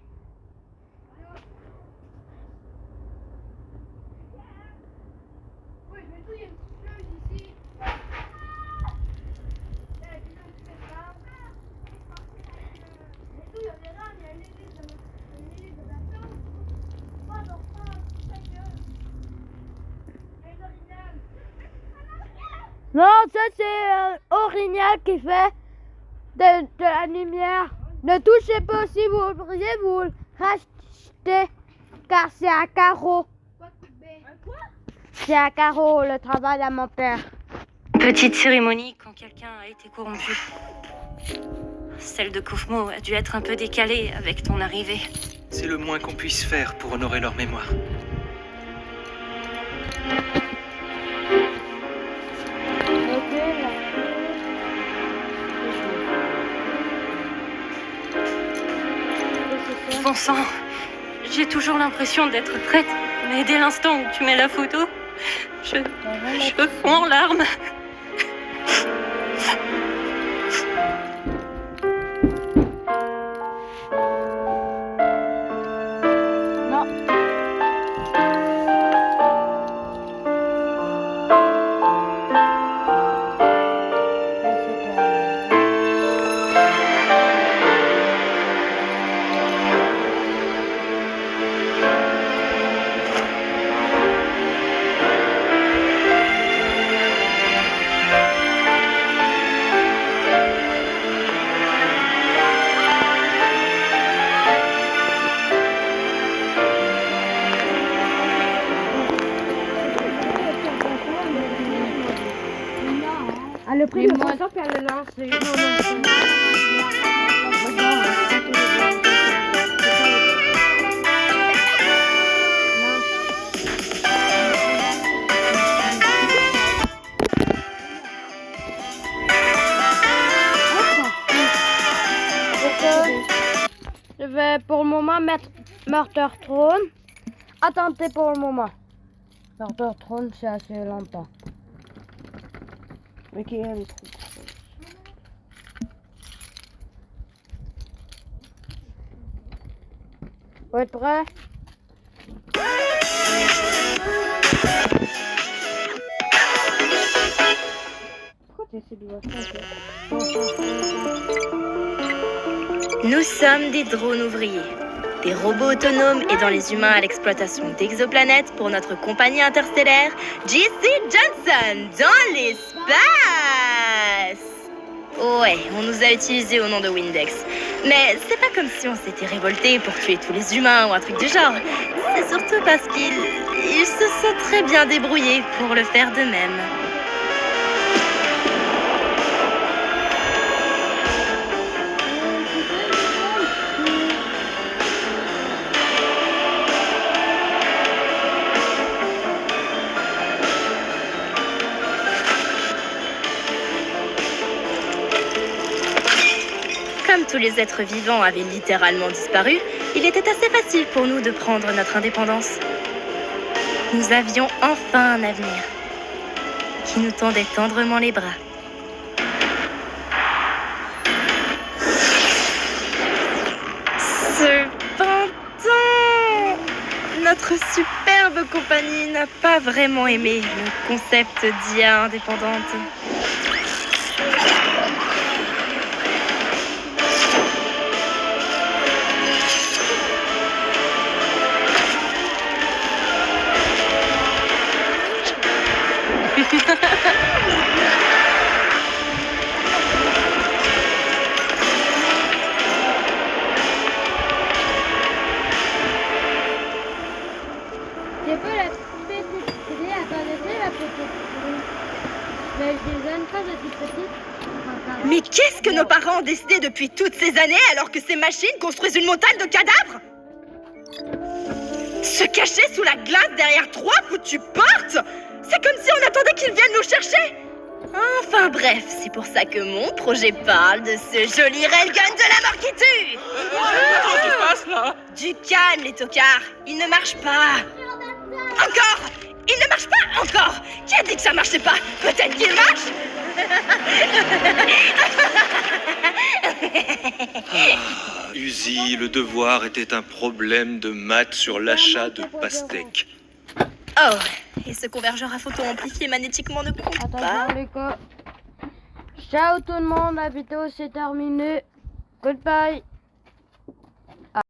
Non, ça c'est Orignal qui fait de la lumière. Ne touchez pas si vous voudriez vous le racheter, car c'est à carreau. C'est à carreau le travail à mon père. Petite cérémonie quand quelqu'un a été corrompu. Celle de Kofmo a dû être un peu décalée avec ton arrivée. C'est le moins qu'on puisse faire pour honorer leur mémoire. Bon sang, j'ai toujours l'impression d'être prête, mais dès l'instant où tu mets la photo, je fonds en larmes. Le prix de poisson, puis elle le lance. Je vais pour le moment mettre Murder Throne. Attendez pour le moment. Murder Throne, c'est assez longtemps. Mais qui est les trucs. Vous êtes prêts? Pourquoi tu essaies de voir ça? Nous sommes des drones ouvriers, des robots autonomes aidant les humains à l'exploitation d'exoplanètes pour notre compagnie interstellaire J.C. Johnson dans l'espace. Ouais, on nous a utilisés au nom de Windex. Mais c'est pas comme si on s'était révolté pour tuer tous les humains ou un truc du genre. C'est surtout parce qu'ils se sont très bien débrouillés pour le faire d'eux-mêmes. Comme tous les êtres vivants avaient littéralement disparu, il était assez facile pour nous de prendre notre indépendance. Nous avions enfin un avenir qui nous tendait tendrement les bras. Cependant, notre superbe compagnie n'a pas vraiment aimé le concept d'IA indépendante. J'ai pas la petite souris, attendez, c'est la petite souris. Mais je les aime pas, la petite. Mais qu'est-ce que nos parents ont décidé depuis toutes ces années alors que ces machines construisent une montagne de cadavres? Se cacher sous la glace derrière 3 foutues portes? C'est comme si on attendait qu'ils viennent nous chercher. Enfin bref, c'est pour ça que mon projet parle de ce joli railgun de la mort qui tue. Qu'est-ce qui se passe là? Du calme les tocards, il ne marche pas. Encore! Il ne marche pas encore! Qui a dit que ça marchait pas? Peut-être qu'il marche! Uzi, le devoir était un problème de maths sur l'achat de pastèques. Oh, et ce convergeur à photo amplifié magnétiquement ne compte pas. Attention les gars. Ciao tout le monde, la vidéo c'est terminé. Goodbye.